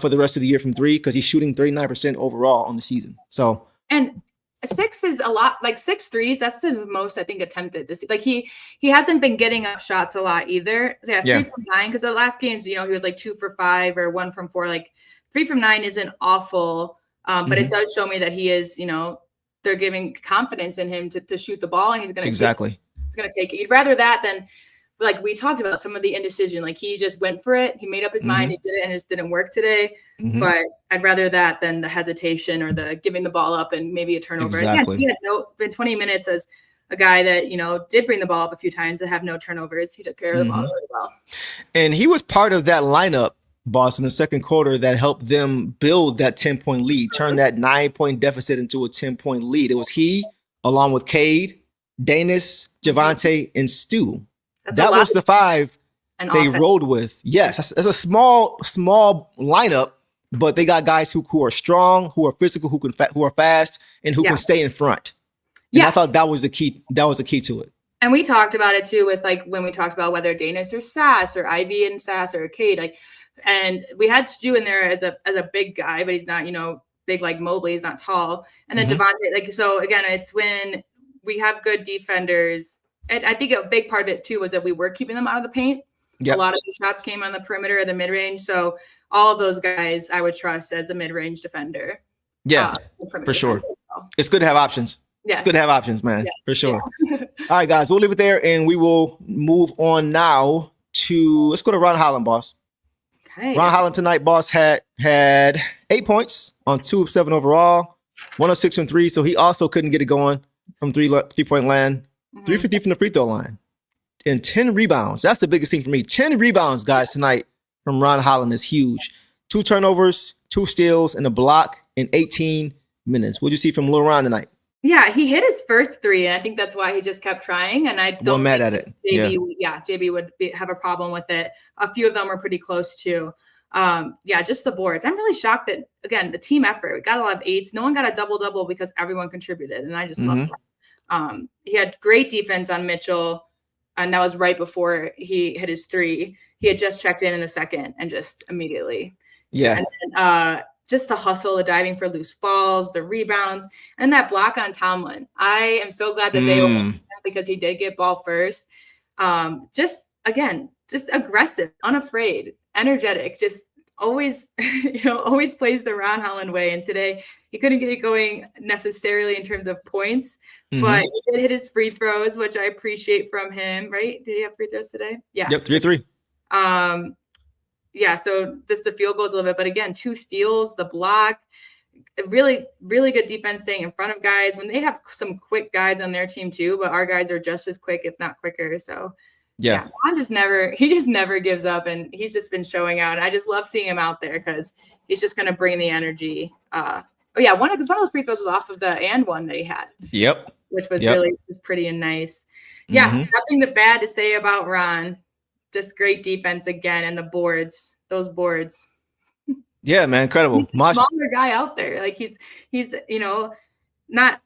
for the rest of the year from 3 because he's shooting 39% overall on the season. So and 6 is a lot, like 6 threes. That's his most, I think, attempted this. Like he hasn't been getting up shots a lot either. So 3 from 9, because the last games, he was like 2 for 5 or 1 from 4. Like 3 from 9 isn't awful, but it does show me that he is, they're giving confidence in him to shoot the ball, and he's going to he's going to take it. You'd rather that than, like we talked about, some of the indecision. Like he just went for it. He made up his mind. He did it, and it just didn't work today. But I'd rather that than the hesitation or the giving the ball up and maybe a turnover. Exactly. Again, he had been 20 minutes as a guy that, did bring the ball up a few times that have no turnovers. He took care of the ball really well. And he was part of that lineup, boss, in the second quarter that helped them build that 10-point lead, turn that 9-point deficit into a 10-point lead. It was he, along with Cade, Danis, Javante, and Stu. That was the 5 they rolled with. Yes, that's a small lineup, but they got guys who are strong, who are physical, who are fast, and who can stay in front. And I thought that was the key. That was the key to it. And we talked about it too with like when we talked about whether Danis or Sass or Ivy and Sass or Cade, and we had Stu in there as a big guy, but he's not big like Mobley. He's not tall. And then Javante, so again, it's when we have good defenders. And I think a big part of it too was that we were keeping them out of the paint. Yep. A lot of the shots came on the perimeter or the mid-range. So all of those guys I would trust as a mid-range defender. Yeah, for sure. It's good to have options. Yes. It's good to have options, man, for sure. All right, guys, we'll leave it there, and we will move on now let's go to Ron Holland, boss. Okay. Ron Holland tonight, boss, had 8 points on 2 of 7 overall, 106 from 3, so he also couldn't get it going from three-point land. 350 from the free throw line, and 10 rebounds. That's the biggest thing for me. 10 rebounds, guys, tonight from Ron Holland is huge. 2 turnovers, 2 2 steals, and a block in 18 minutes. What'd you see from Lil Ron tonight? Yeah, he hit his first 3, and I think that's why he just kept trying. And I don't mad think at it. JB would have a problem with it. A few of them were pretty close too. Just the boards. I'm really shocked that, again, the team effort. We got a lot of 8s. No one got a double-double because everyone contributed, and I just love that. He had great defense on Mitchell, and that was right before he hit his 3. He had just checked in the second and just immediately. Yeah. And then, just the hustle, the diving for loose balls, the rebounds, and that block on Tomlin. I am so glad that they opened that because he did get ball first. Just aggressive, unafraid, energetic, just always, always plays the Ron Holland way. And today he couldn't get it going necessarily in terms of points, but he did hit his free throws, which I appreciate from him, right? Did he have free throws today? Yeah. Yep, 3-3. So just the field goals a little bit, but again, 2 steals, the block, really, really good defense staying in front of guys when they have some quick guys on their team too, but our guys are just as quick, if not quicker. So Ron just never gives up, and he's just been showing out. And I just love seeing him out there because he's just going to bring the energy. One of those free throws was off of the and one that he had. Yep. Which was really pretty and nice. Yeah, nothing but bad to say about Ron. Just great defense again, and the boards, those boards. Yeah, man, incredible. He's a smaller guy out there. Like he's not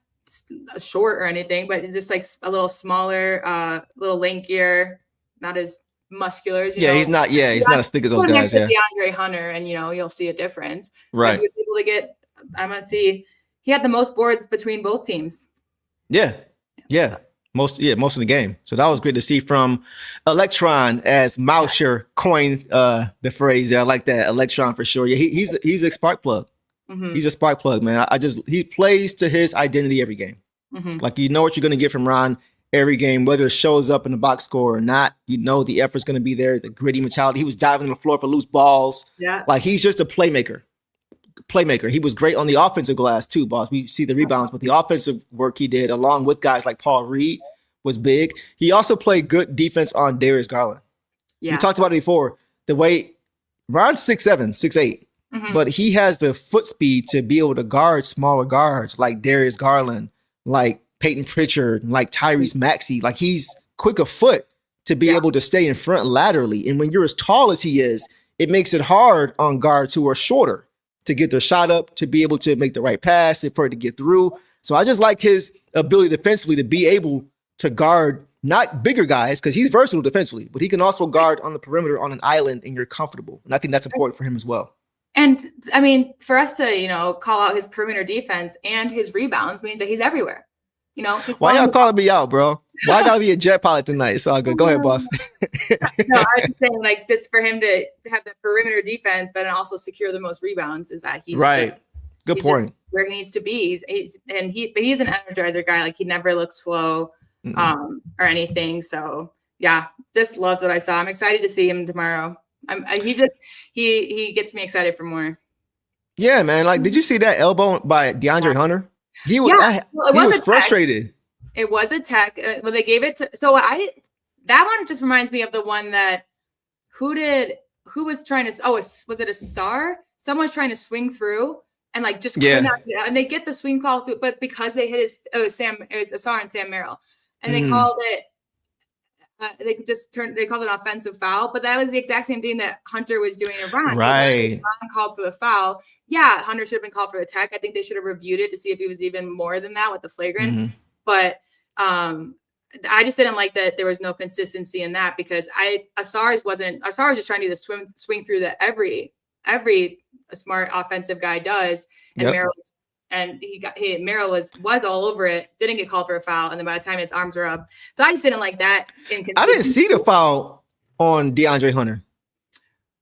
short or anything, but just like a little smaller, little lankier, not as muscular as he's not as thick as those guys. Yeah, DeAndre Hunter, and you'll see a difference. Right. He was able to get. I'm gonna see. He had the most boards between both teams. Yeah. Most of the game. So that was great to see from Electron, as Mousher coined the phrase. I like that, Electron, for sure. Yeah, he's a spark plug. He's a spark plug, man. He plays to his identity every game. Like, what you're going to get from Ron every game, whether it shows up in the box score or not. The effort's going to be there. The gritty mentality. He was diving on the floor for loose balls. Yeah, like he's just a playmaker. He was great on the offensive glass too, boss. We see the rebounds, but the offensive work he did along with guys like Paul Reed was big. He also played good defense on Darius Garland. We talked about it before. The way Ron's 6'7", 6'8", but he has the foot speed to be able to guard smaller guards like Darius Garland, like Peyton Pritchard, like Tyrese Maxey. Like, he's quick of foot to be able to stay in front laterally. And when you're as tall as he is, it makes it hard on guards who are shorter to get their shot up, to be able to make the right pass, for it to get through. So I just like his ability defensively to be able to guard not bigger guys, because he's versatile defensively, but he can also guard on the perimeter on an island, and you're comfortable. And I think that's important for him as well. And I mean, for us to, call out his perimeter defense and his rebounds means that he's everywhere. Why y'all calling me out, bro? Why I gotta be a jet pilot tonight? It's all good. Go ahead, boss. No, I'm saying, like, just for him to have the perimeter defense, but also secure the most rebounds, is that he's right. Good point. Where he needs to be. He's an energizer guy. Like, he never looks slow or anything. So yeah, just loved what I saw. I'm excited to see him tomorrow. He gets me excited for more. Yeah, man. Like, did you see that elbow by DeAndre Hunter? He was frustrated. It was a tech. Well, they gave it to. So that one just reminds me of the one that who was trying to. Oh, was it Asar? Someone's trying to swing through and just could not get out. And they get the swing call through, but because they hit it was Asar and Sam Merrill, and they called it. They called it an offensive foul, but that was the exact same thing that Hunter was doing to Ron. Right. So Ron called for the foul. Yeah, Hunter should have been called for the tech. I think they should have reviewed it to see if he was even more than that with the flagrant. But I just didn't like that there was no consistency in that, because Asar was just trying to do the swing through that every smart offensive guy does, and Merrill was all over it, didn't get called for a foul, and then by the time his arms were up. So I just didn't like that inconsistency. I didn't see the foul on DeAndre Hunter.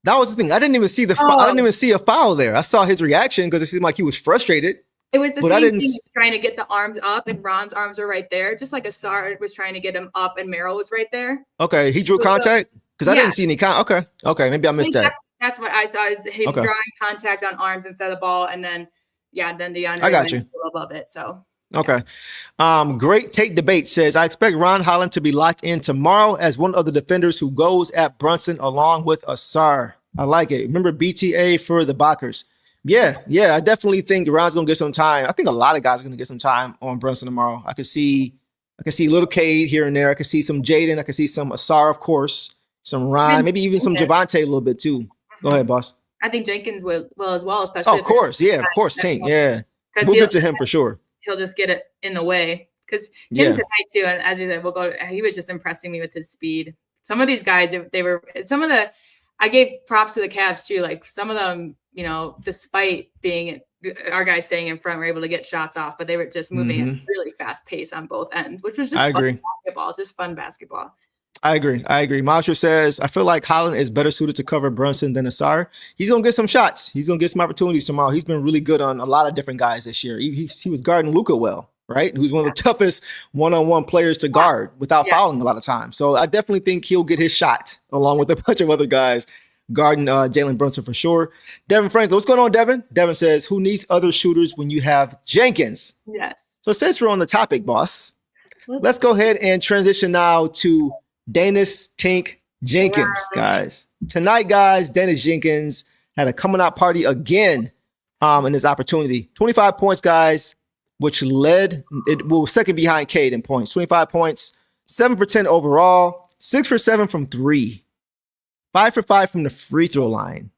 That was the thing. I didn't even see I didn't even see a foul there. I saw his reaction because it seemed like he was frustrated. It was the same thing, trying to get the arms up, and Ron's arms were right there, just like Asar was trying to get him up, and Merrill was right there. Okay, he drew contact? Because I didn't see any contact. Okay, maybe I missed that. That's what I saw, is him drawing contact on arms instead of the ball, and then DeAndre I got you above it. So okay. Great Take Debate says, I expect Ron Holland to be locked in tomorrow as one of the defenders who goes at Brunson along with Asar. I like it. Remember BTA for the Bakers. Yeah, I definitely think Ron's gonna get some time. I think a lot of guys are gonna get some time on Brunson tomorrow. I could see little Cade here and there. I could see some Jaden. I could see some Asar, of course, some Ron, maybe even some Javante a little bit too. Go ahead, boss. I think Jenkins will as well, especially. Oh, of course, Tank, yeah. Move it to him for sure. He'll just get it in the way because him tonight too. And as you said, he was just impressing me with his speed. Some of these guys, I gave props to the Cavs too. Like some of them, despite being our guys staying in front, were able to get shots off, but they were just moving at a really fast pace on both ends, which was just fun basketball. I agree. Masha says, I feel like Holland is better suited to cover Brunson than Asar. He's going to get some shots. He's going to get some opportunities tomorrow. He's been really good on a lot of different guys this year. He was guarding Luka well, right? Who's one of the toughest one-on-one players to guard without fouling a lot of times. So I definitely think he'll get his shot along with a bunch of other guys guarding Jalen Brunson for sure. Devin Franklin, what's going on, Devin? Devin says, who needs other shooters when you have Jenkins? Yes. So since we're on the topic, boss, let's go ahead and transition now to Dennis Tank Jenkins, guys. Tonight, guys, Dennis Jenkins had a coming out party again in this opportunity. 25 points, guys, which was second behind Cade in points. 25 points, 7 for 10 overall, 6 for 7 from 3, 5 for 5 from the free throw line,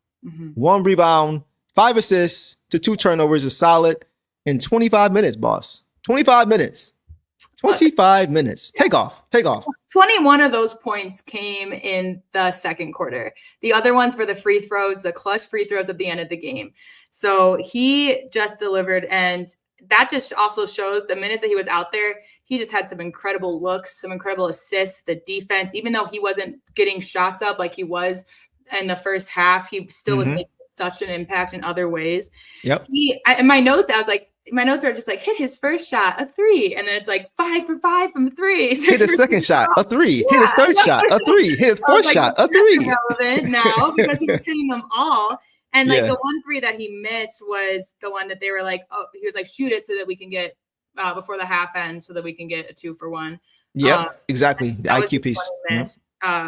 1 rebound, 5 assists to 2 turnovers is solid in 25 minutes, boss. 25 minutes. 25 minutes. Take off. 21 of those points came in the second quarter. The other ones were the free throws, the clutch free throws at the end of the game. So he just delivered. And that just also shows the minutes that he was out there, he just had some incredible looks, some incredible assists, the defense. Even though he wasn't getting shots up like he was in the first half, he still was making such an impact in other ways. Yep. In my notes, I was like, my notes are just like, hit his first shot, a 3. And then it's like 5 for 5 from 3. Hit his second shot, a 3. Hit his third shot, a 3. Hit his fourth shot, a 3. Relevant now because he was hitting them all. And like the 1 3 that he missed was the one that they were like, oh, he was like, shoot it so that we can get before the half end so that we can get a 2 for 1. Yeah, exactly. The IQ piece.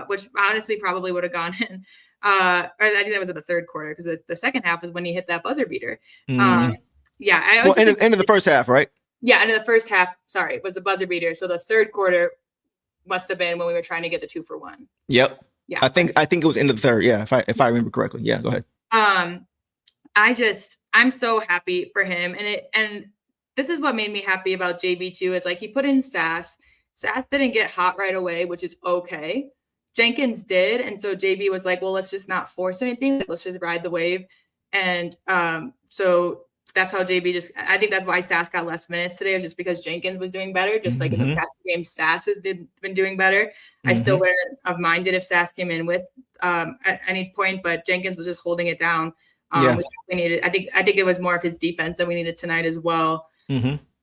Which honestly probably would have gone in. Or I think that was in the third quarter because the second half was when he hit that buzzer beater. End of the first half, right? Yeah, end of the first half. Sorry, was the buzzer beater. So the third quarter must have been when we were trying to get the 2 for 1. Yep. Yeah. I think it was end of the third. Yeah, if I remember correctly. Yeah, go ahead. I'm so happy for him, and this is what made me happy about JB too. Is like he put in Sass. Sass didn't get hot right away, which is okay. Jenkins did, and so JB was like, well, let's just not force anything. Let's just ride the wave. And so that's how JB I think that's why Sass got less minutes today, just because Jenkins was doing better. Just like in the past game, Sass has been doing better. I still wouldn't have minded if Sass came in with at any point, but Jenkins was just holding it down. Which we needed. I think it was more of his defense that we needed tonight as well.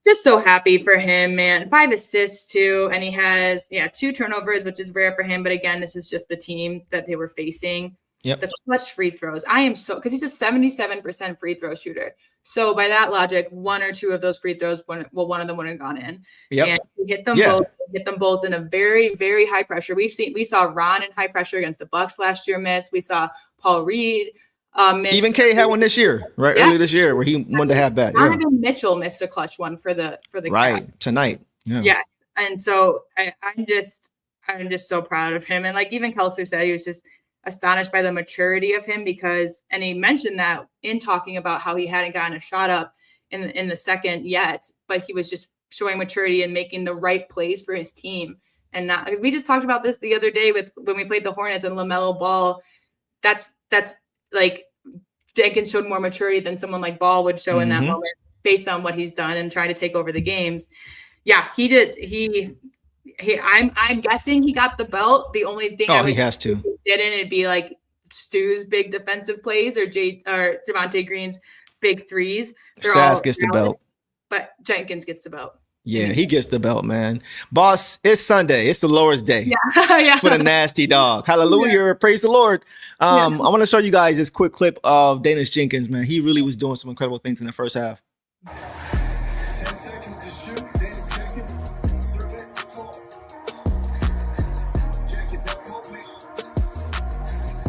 Just so happy for him, man. 5 assists too, and he has 2 turnovers, which is rare for him. But again, this is just the team that they were facing. Yep. The clutch free throws. I am so because he's a 77% free throw shooter. So by that logic, 1 or 2 of those free throws, one of them wouldn't have gone in. Yep. And he hit them both. Hit them both in a very, very high pressure. We saw Ron in high pressure against the Bucks last year miss. We saw Paul Reed miss. Even K had one this year, right? Earlier this year, where he wanted to have back. Donovan Mitchell missed a clutch one for the right Cavs. Tonight. Yeah. And so I'm just so proud of him. And like even Kelser said, he was just astonished by the maturity of him and he mentioned that in talking about how he hadn't gotten a shot up in the second yet, but he was just showing maturity and making the right plays for his team. And not because we just talked about this the other day when we played the Hornets and LaMelo Ball. That's like Jenkins showed more maturity than someone like Ball would show in that moment based on what he's done and trying to take over the games. Yeah, he did. I'm guessing he got the belt. The only thing he has to. If he didn't, it'd be like Stu's big defensive plays or Javonte Green's big threes. Sass gets the belt. But Jenkins gets the belt. Yeah, he gets the belt, man. Boss, it's Sunday. It's the Lord's Day. Yeah. For the nasty dog. Hallelujah. Yeah. Praise the Lord. I want to show you guys this quick clip of Dennis Jenkins, man. He really was doing some incredible things in the first half. 10 seconds to shoot. Dennis Jenkins. Jenkins up quickly.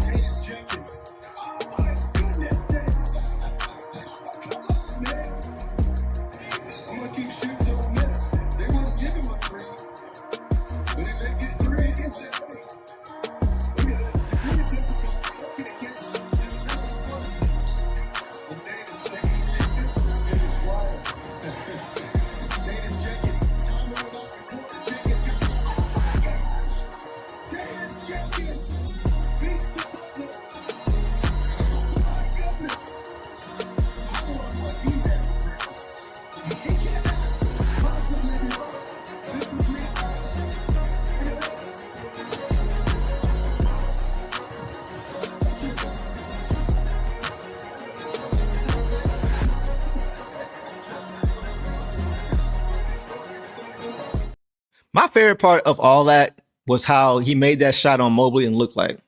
Dennis Jenkins. Oh my goodness, Dennis. favorite part of all that was how he made that shot on Mobley and looked like,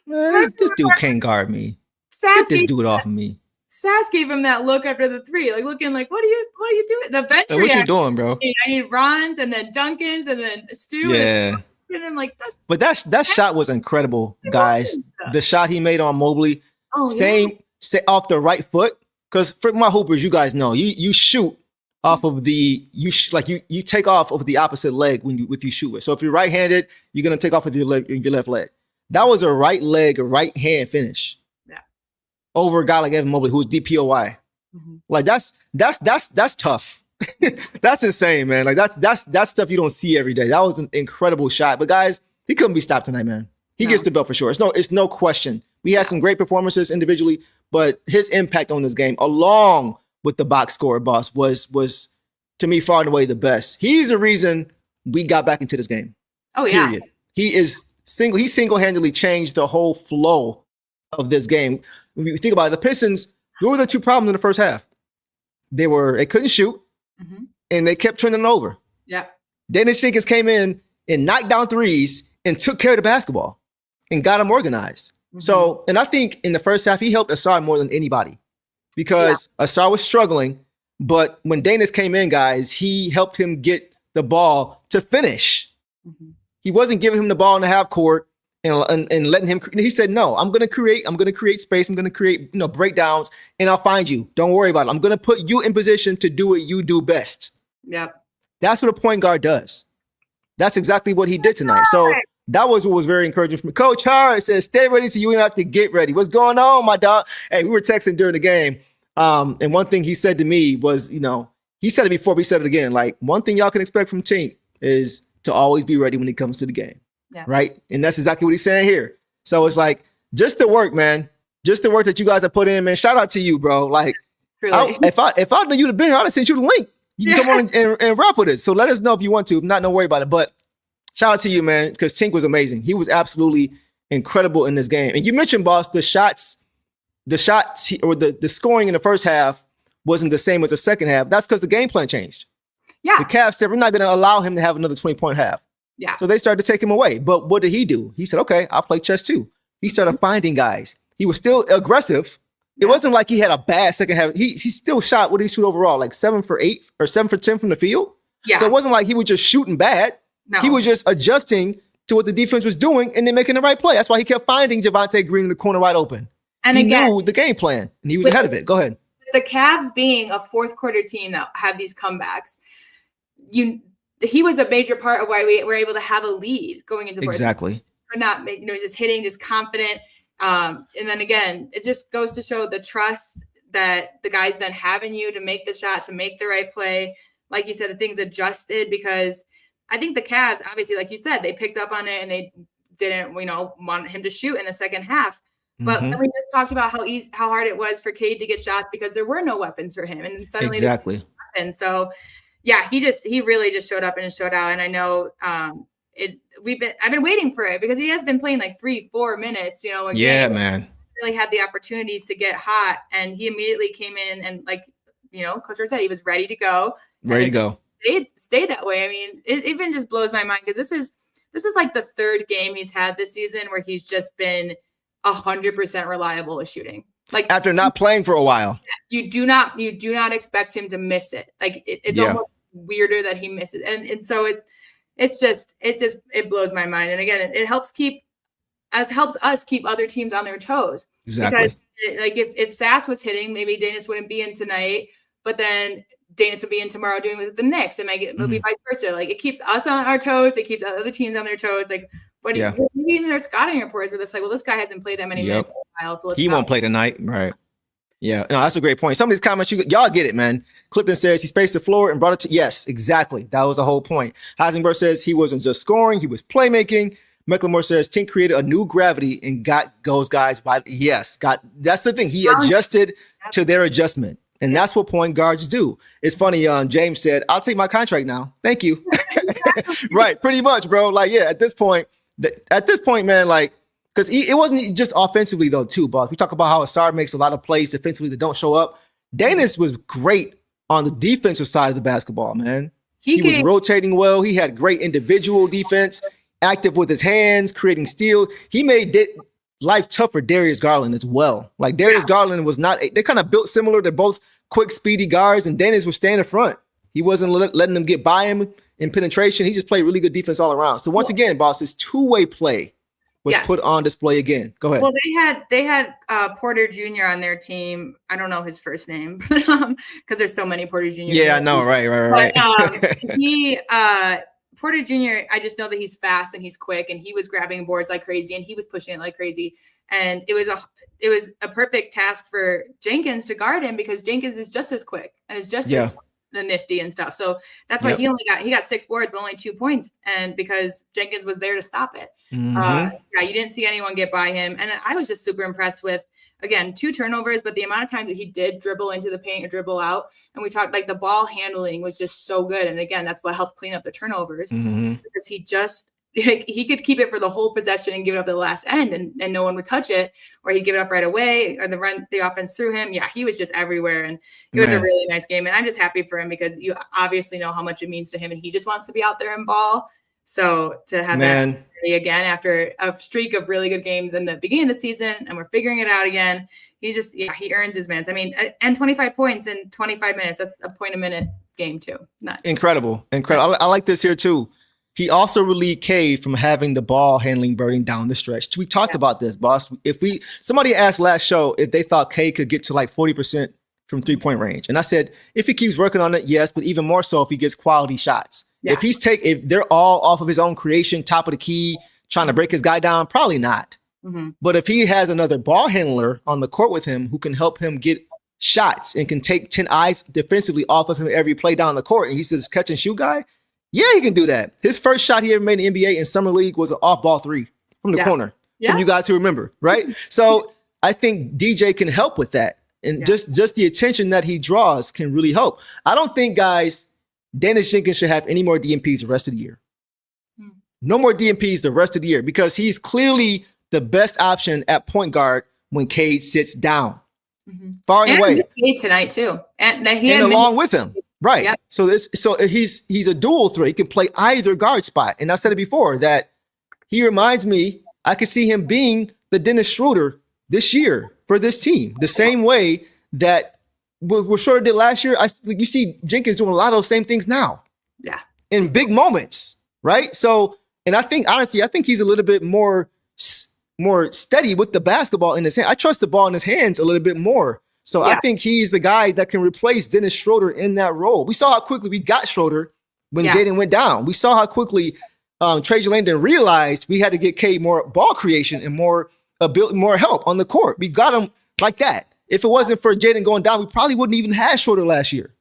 man, this dude can't guard me. Get this dude off of me. Sass gave him that look after the three, like looking like, what are you doing? The bench Like, what you doing, bro? I need Ron's and then Duncan's and then Stu. Yeah. And I'm like, But that shot was incredible, guys. The shot he made on Mobley, off the right foot. Because for my hoopers, you guys know you shoot off of you take off of the opposite leg when you shoot it. So if you're right-handed, you're gonna take off with your left leg. That was a right hand finish. Yeah. Over a guy like Evan Mobley, who's DPOY. Mm-hmm. Like that's tough. That's insane, man. Like that's stuff you don't see every day. That was an incredible shot. But guys, he couldn't be stopped tonight, man. He gets the belt for sure. It's no question. We had some great performances individually, but his impact on this game, along with the box score, boss, was to me far and away the best. He's the reason we got back into this game. Oh yeah. Period. He single-handedly changed the whole flow of this game. When you think about it, the Pistons, what were the two problems in the first half? They couldn't shoot. Mm-hmm. And they kept turning over. Yeah. Dennis Jenkins came in and knocked down threes and took care of the basketball and got them organized. Mm-hmm. So, and I think in the first half, he helped Asar more than anybody because Asar was struggling. But when Dennis came in, guys, he helped him get the ball to finish. Mm-hmm. He wasn't giving him the ball in the half court and letting him. He said, "No, I'm going to create space. I'm going to create breakdowns, and I'll find you. Don't worry about it. I'm going to put you in position to do what you do best." Yep. That's what a point guard does. That's exactly what he did tonight. So that was what was very encouraging for me. Coach Hart says, "Stay ready so you don't have to get ready." What's going on, my dog? Hey, we were texting during the game, and one thing he said to me was, he said it before, but he said it again. Like, one thing y'all can expect from Tink is to always be ready when it comes to the game. Yeah. Right. And that's exactly what he's saying here. So it's like, just the work, man. Just the work that you guys have put in, man. Shout out to you, bro. Like, really? If I knew you'd have been here, I'd have sent you the link. You can come on and rap with us. So let us know if you want to. If not, don't worry about it. But shout out to you, man, because Tink was amazing. He was absolutely incredible in this game. And you mentioned, boss, the shots or the scoring in the first half wasn't the same as the second half. That's because the game plan changed. Yeah. The Cavs said, we're not going to allow him to have another 20-point half. Yeah. So they started to take him away. But what did he do? He said, okay, I'll play chess too. He started finding guys. He was still aggressive. Yeah. It wasn't like he had a bad second half. He still shot, what did he shoot overall? Like 7 for 8 or 7 for 10 from the field? Yeah. So it wasn't like he was just shooting bad. No. He was just adjusting to what the defense was doing and then making the right play. That's why he kept finding Javonte Green in the corner wide open. And he knew the game plan and he was ahead of it. Go ahead. The Cavs being a fourth quarter team that had these comebacks, he was a major part of why we were able to have a lead going into exactly. Or not, just hitting, just confident. And then again, it just goes to show the trust that the guys then have in you to make the shot, to make the right play. Like you said, the things adjusted because I think the Cavs, obviously, like you said, they picked up on it and they didn't, want him to shoot in the second half. But we just talked about how hard it was for Cade to get shots because there were no weapons for him, and suddenly exactly. And so, yeah, he really just showed up and showed out. And I know I've been waiting for it because he has been playing like 3-4 minutes. Yeah, man. Really had the opportunities to get hot, and he immediately came in and Coach said he was ready to go. Ready to go. Stayed that way. I mean, it even just blows my mind because this is like the third game he's had this season where he's just been 100% reliable with shooting. Like after not playing for a while, you do not expect him to miss it. Like it's almost weirder that he misses, and so it blows my mind. And again, it helps us keep other teams on their toes. Exactly. Because if Sass was hitting, maybe Danis wouldn't be in tonight, but then Danis would be in tomorrow doing with the Knicks, and it will be vice versa. Like it keeps us on our toes, it keeps other teams on their toes. Like even their scouting reports where it's like, well, this guy hasn't played that many minutes in a while, so he won't play tonight, right? Yeah, no, that's a great point. Some of these comments, y'all get it, man. Clifton says he spaced the floor and brought it to. Yes, exactly. That was the whole point. Heisenberg says he wasn't just scoring; he was playmaking. Mecklenburg says Tink created a new gravity and got those guys by. Yes, that's the thing. He adjusted to their adjustment. And that's what point guards do. It's funny. James said, "I'll take my contract now. Thank you." Right. Pretty much, bro. Like, yeah, at this point, man, like, because it wasn't just offensively, though, too, boss. We talk about how Asar makes a lot of plays defensively that don't show up. Danis was great on the defensive side of the basketball, man. He was rotating well. He had great individual defense, active with his hands, creating steal. He made life tough for Darius Garland as well. Like Darius Garland was not, they're kind of built similar to both quick, speedy guards, and Dennis was staying in front. He wasn't letting them get by him in penetration. He just played really good defense all around. So once again, boss, this two-way play was put on display again. Go ahead. Well, they had Porter Jr. on their team. I don't know his first name, because there's so many Porter Jr. Yeah, I know, right. But, Porter Jr., I just know that he's fast and he's quick, and he was grabbing boards like crazy, and he was pushing it like crazy. And it was a perfect task for Jenkins to guard him, because Jenkins is just as quick and is just as nifty and stuff. So that's why he got 6 boards, but only 2 points. And because Jenkins was there to stop it. You didn't see anyone get by him. And I was just super impressed with, again, 2 turnovers, but the amount of times that he did dribble into the paint or dribble out. And we talked, like, the ball handling was just so good. And again, that's what helped clean up the turnovers, because he could keep it for the whole possession and give it up at the last end, and no one would touch it, or he'd give it up right away, or the offense through him. Yeah, he was just everywhere, and it was a really nice game. And I'm just happy for him, because you obviously know how much it means to him, and he just wants to be out there and ball. So to have that again after a streak of really good games in the beginning of the season, and we're figuring it out again, he earns his minutes. I mean, and 25 points in 25 minutes, that's a point a minute game too. Nice. Incredible. I like this here too. He also relieved Cade from having the ball handling burden down the stretch. We talked about this, boss. Somebody asked last show if they thought Cade could get to like 40% from 3-point range. And I said, if he keeps working on it, yes, but even more so if he gets quality shots. Yeah. If they're all off of his own creation, top of the key, trying to break his guy down, probably not. But if he has another ball handler on the court with him who can help him get shots and can take 10 eyes defensively off of him every play down the court, and he's this catch and shoot guy, yeah, he can do that. His first shot he ever made in the NBA in Summer League was an off-ball 3 from the corner. Yeah. From you guys who remember, right? So I think DJ can help with that. And just the attention that he draws can really help. I don't think, guys, Dennis Jenkins should have any more DMPs the rest of the year. No more DMPs the rest of the year, because he's clearly the best option at point guard when Cade sits down. Far and away. Cade tonight too. And along with him. Right. Yep. So he's a dual threat. He can play either guard spot. And I said it before that he reminds me, I could see him being the Dennis Schroeder this year for this team. The same way that what Schroeder did last year. You see Jenkins doing a lot of those same things now. Yeah. In big moments. Right. So, and I think he's a little bit more steady with the basketball in his hand. I trust the ball in his hands a little bit more. So I think he's the guy that can replace Dennis Schroeder in that role. We saw how quickly we got Schroeder when Jaden went down. We saw how quickly Trajan Langdon realized we had to get Cade more ball creation and more help on the court. We got him like that. If it wasn't for Jaden going down, we probably wouldn't even have Schroeder last year.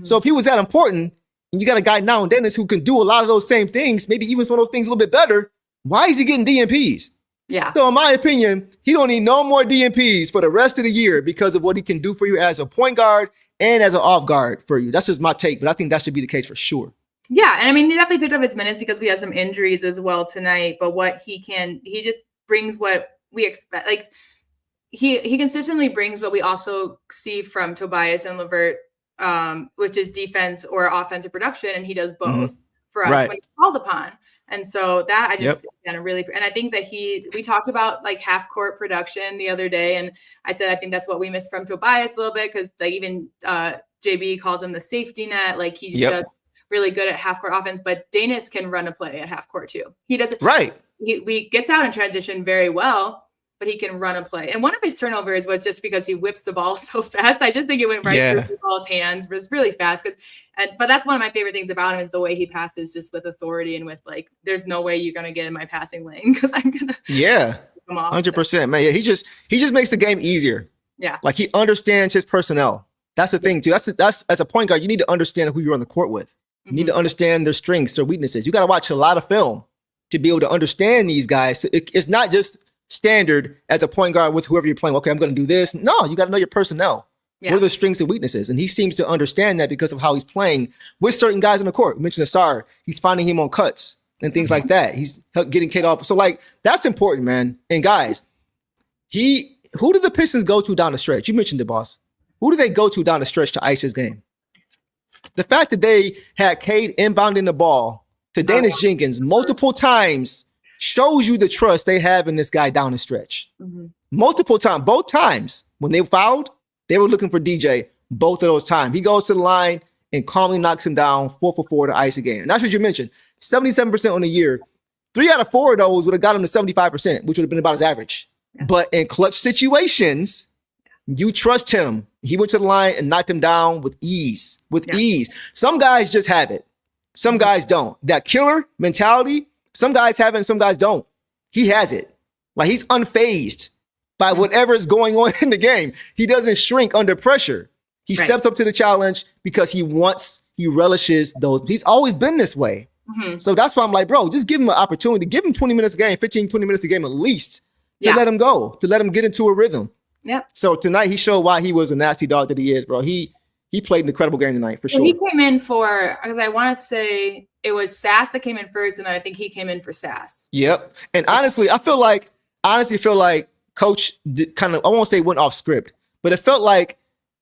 So if he was that important, and you got a guy now in Dennis who can do a lot of those same things, maybe even some of those things a little bit better, why is he getting DMPs? Yeah. So in my opinion, he don't need no more DMPs for the rest of the year because of what he can do for you as a point guard and as an off guard for you. That's just my take, but I think that should be the case for sure. Yeah, and I mean, he definitely picked up his minutes because we have some injuries as well tonight. But he just brings what we expect. Like he consistently brings what we also see from Tobias and LeVert, which is defense or offensive production, and he does both for us when he's called upon. And so that I just really, and I think that we talked about like half court production the other day. And I said, I think that's what we missed from Tobias a little bit. Cause like even JB calls him the safety net. Like he's just really good at half court offense, but Danis can run a play at half court too. He doesn't, he gets out in transition very well, but he can run a play. And one of his turnovers was just because he whips the ball so fast. I just think it went right through the ball's hands. But it's really fast but that's one of my favorite things about him is the way he passes just with authority and with like, there's no way you're going to get in my passing lane because I'm going to come off. 100%, man. Yeah, he just makes the game easier. Yeah. Like he understands his personnel. That's the thing too. That's as a point guard, you need to understand who you're on the court with. You need to understand their strengths or weaknesses. You got to watch a lot of film to be able to understand these guys. It's not just standard as a point guard with whoever you're playing. Okay, I'm going to do this. No, you got to know your personnel. What are the strengths and weaknesses? And he seems to understand that because of how he's playing with certain guys on the court. We mentioned Asar. He's finding him on cuts and things like that. He's getting Cade off. So like, that's important, man. And guys, who did the Pistons go to down the stretch? You mentioned it, boss. Who do they go to down the stretch to ice his game? The fact that they had Cade inbounding the ball to Dennis Jenkins multiple times shows you the trust they have in this guy down the stretch. Multiple times, both times when they fouled, they were looking for DJ. Both of those times, he goes to the line and calmly knocks him down 4 for 4 to ice again. And that's what you mentioned. 77% on the year. 3 out of 4 of those would have got him to 75%, which would have been about his average. Yeah. But in clutch situations, you trust him. He went to the line and knocked him down with ease. Some guys just have it. Some guys don't. That killer mentality, some guys have it and some guys don't. He has it. Like, he's unfazed by whatever is going on in the game. He doesn't shrink under pressure. He steps up to the challenge because he relishes those. He's always been this way. So that's why I'm like, bro, just give him an opportunity. Give him 20 minutes a game, 15, 20 minutes a game at least to let him go, to let him get into a rhythm. Yep. So tonight he showed why he was a nasty dog that he is, bro. He played an incredible game tonight for sure. He came in for, because I want to say it was Sass that came in first, and I think he came in for Sass. Yep. And honestly, I feel like Coach kind of, I won't say went off script, but it felt like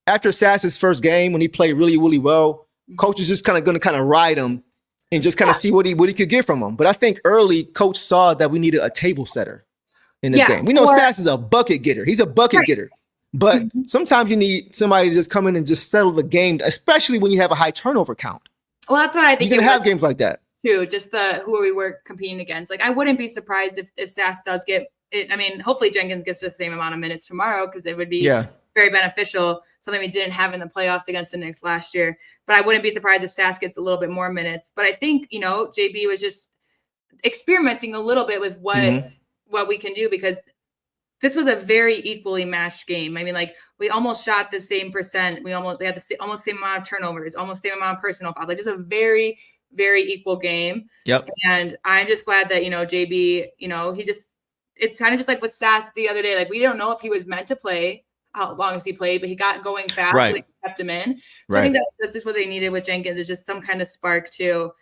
after Sass's first game when he played really, really well, Coach is just kind of going to ride him and just kind of see what he could get from him. But I think early Coach saw that we needed a table setter in this game. We know Sass is a bucket getter. He's a bucket getter. But sometimes you need somebody to just come in and just settle the game, especially when you have a high turnover count. Well, that's what I think. You can have games like that. Too, just who we were competing against. Like, I wouldn't be surprised if Sass does get it. I mean, hopefully Jenkins gets the same amount of minutes tomorrow, because it would be very beneficial. Something we didn't have in the playoffs against the Knicks last year. But I wouldn't be surprised if Sass gets a little bit more minutes. But I think, JB was just experimenting a little bit with what we can do, because this was a very equally matched game. I mean, like, we almost shot the same percent. We had the almost same amount of turnovers, almost same amount of personal fouls. Like, just a very, very equal game. Yep. And I'm just glad that, JB, it's kind of just like with Sass the other day. Like, we don't know if he was meant to play, how long as he played, but he got going fast. So they kept him in. So I think that's just what they needed with Jenkins, is just some kind of spark too.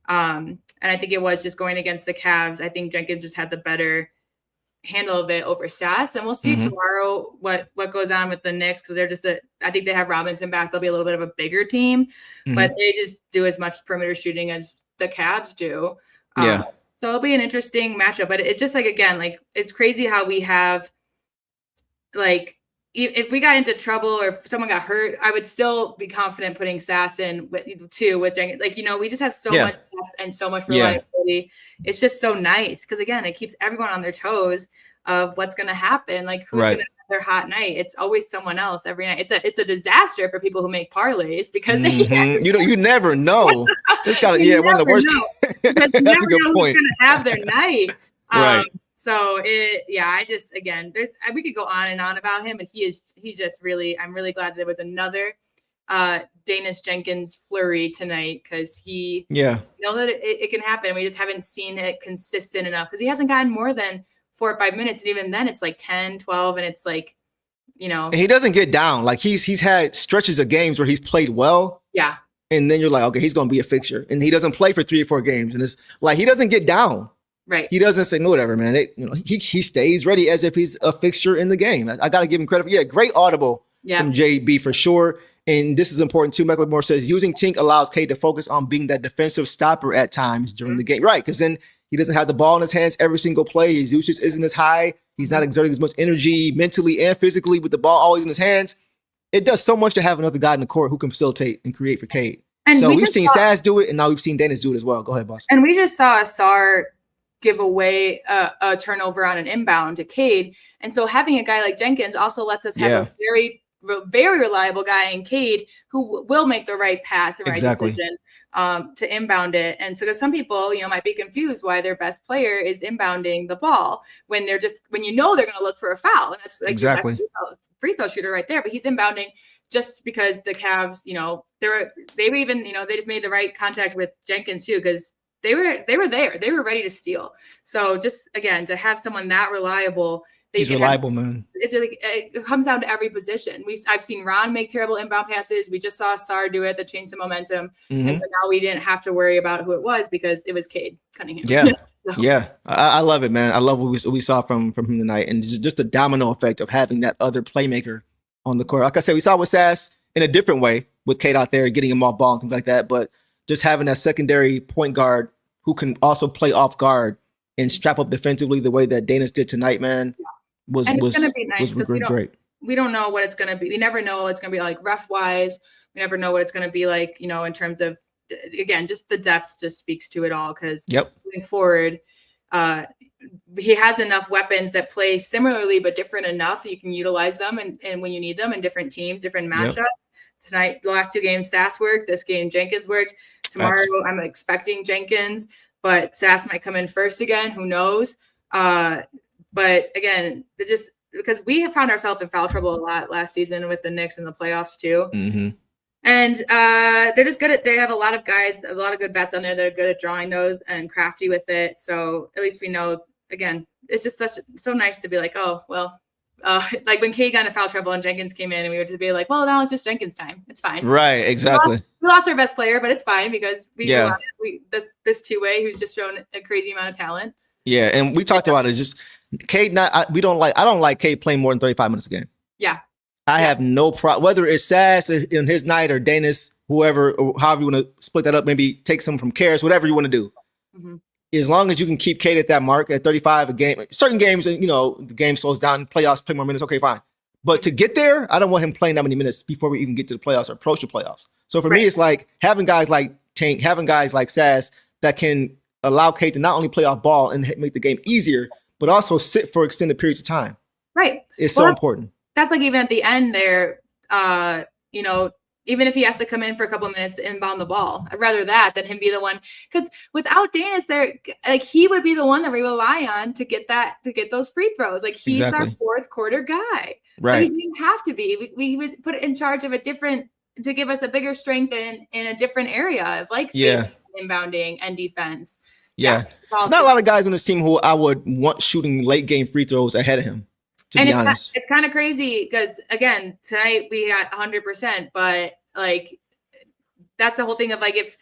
And I think it was just going against the Cavs. I think Jenkins just had the better handle of it over Sass. And we'll see tomorrow what goes on with the Knicks, because I think they have Robinson back. They'll be a little bit of a bigger team, but they just do as much perimeter shooting as the Cavs do. So it'll be an interesting matchup. But it's just like, again, like, it's crazy how we have, like, if we got into trouble or if someone got hurt, I would still be confident putting Sass in with Jenkins. Like, we just have so much depth and so much reliability. It's just so nice, because, again, it keeps everyone on their toes of what's going to happen. Like, who's going to have their hot night? It's always someone else every night. It's a disaster for people who make parlays, because you never know. This got one of the worst. That's a good point. Going to have their night. So we could go on and on about him, but I'm really glad that there was another Dennis Jenkins flurry tonight, because he that it can happen. We just haven't seen it consistent enough, because he hasn't gotten more than 4 or 5 minutes. And even then it's like 10, 12. And it's like, and he doesn't get down. Like, he's had stretches of games where he's played well. Yeah. And then you're like, okay, he's going to be a fixture. And he doesn't play for 3 or 4 games. And it's like, he doesn't get down. Right. He doesn't say, no, whatever, man. He stays ready as if he's a fixture in the game. I got to give him credit. Great audible from JB for sure. And this is important too. Michael Moore says, using Tink allows Cade to focus on being that defensive stopper at times during the game. Right. Because then he doesn't have the ball in his hands every single play. His usage isn't as high. He's not exerting as much energy mentally and physically with the ball always in his hands. It does so much to have another guy in the court who can facilitate and create for Cade. And so we've seen Sass do it, and now we've seen Dennis do it as well. Go ahead, boss. And we just saw Asar give away a turnover on an inbound to Cade. And so having a guy like Jenkins also lets us have a very, very reliable guy in Cade who will make the right pass and right decision to inbound it. And so, because some people, might be confused why their best player is inbounding the ball when they're going to look for a foul. And that's like free throw shooter right there, but he's inbounding just because the Cavs, they just made the right contact with Jenkins too, because they were there. They were ready to steal. So just, again, to have someone that reliable. He's reliable, man. It's like, it comes down to every position. I've seen Ron make terrible inbound passes. We just saw Sar do it that changed some momentum. And so now we didn't have to worry about who it was, because it was Cade Cunningham. Yeah. Yeah. I love it, man. I love what we saw from him tonight. And just the domino effect of having that other playmaker on the court. Like I said, we saw with Sass in a different way with Cade out there, getting him off ball and things like that. But just having that secondary point guard who can also play off guard and strap up defensively the way that Danis did tonight, man, was And it's gonna be nice because great. we don't know what it's going to be. We never know what it's going to be like ref wise. We never know what it's going to be like, you know, in terms of, again, just the depth just speaks to it all. Because moving forward, he has enough weapons that play similarly but different enough you can utilize them and when you need them in different teams, different matchups. Tonight, the last two games, Sass worked. This game, Jenkins worked. Tomorrow, I'm expecting Jenkins, but Sass might come in first again. Who knows? But again, it just because we have found ourselves in foul trouble a lot last season with the Knicks in the playoffs too. Mm-hmm. And they're just good they have a lot of guys, a lot of good vets on there that are good at drawing those and crafty with it. So at least we know, again, it's just so nice to be like, oh, well, like when Cade got into foul trouble and Jenkins came in and we were just be like, well, now it's just Jenkins time. It's fine. Right. Exactly. We lost our best player, but it's fine because this two-way who's just shown a crazy amount of talent. Yeah. And we talked about it. Just Cade, I don't like Cade playing more than 35 minutes a game. Yeah. I have no problem, whether it's Sass in his night or Danis, whoever, or however you want to split that up, maybe take some from Karras, whatever you want to do. Mm-hmm. As long as you can keep Cade at that mark at 35 a game, certain games, you know, the game slows down, playoffs, play more minutes. Okay, fine. But to get there, I don't want him playing that many minutes before we even get to the playoffs or approach the playoffs. So for me, it's like having guys like Tank, having guys like Sass that can allow Cade to not only play off ball and make the game easier, but also sit for extended periods of time. Right. It's so important. That's like even at the end there, you know, even if he has to come in for a couple of minutes to inbound the ball, I'd rather that than him be the one. Because without Danis there, like he would be the one that we rely on to get those free throws. Like he's our fourth quarter guy. Right. But he didn't have to be. We was put in charge of to give us a bigger strength in a different area of like space, inbounding and defense. Yeah. There's not a lot of guys on this team who I would want shooting late game free throws ahead of him. To be honest. It's kind of crazy because again, tonight we got 100%, but like that's the whole thing of like if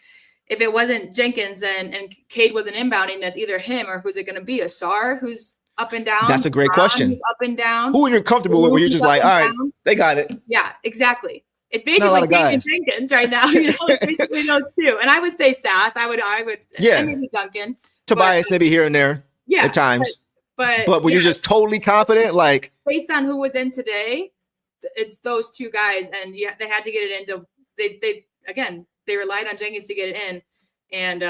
it wasn't Jenkins and Cade wasn't inbounding, that's either him or who's it going to be? Asar who's up and down. That's a great question. Up and down. Who are you comfortable with? Where you're just like, all right, they got it. Yeah, exactly. It's basically Cade and Jenkins right now. You know, it's basically those two. And I would say Sass. I would. Yeah. Maybe Duncan. Tobias maybe here and there. Yeah. At times. But when you're just totally confident, like based on who was in today, it's those two guys, and they had to get it into. They relied on Jenkins to get it in, and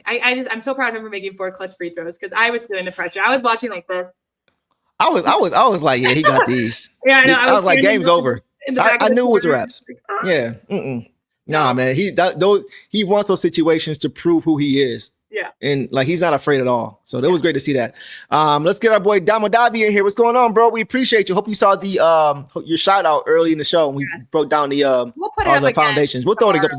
I'm so proud of him for making 4 clutch free throws because I was feeling the pressure. I was watching like this. I was like, yeah, he got these. Yeah, I know. I was like, game's over. I knew it was wraps. Yeah. Nah, man. He wants those situations to prove who he is. Yeah. And like he's not afraid at all. So that was great to see that. Let's get our boy Damo Davi in here. What's going on, bro? We appreciate you. Hope you saw the your shout out early in the show. We broke down the we'll put all the foundations. We'll throw it up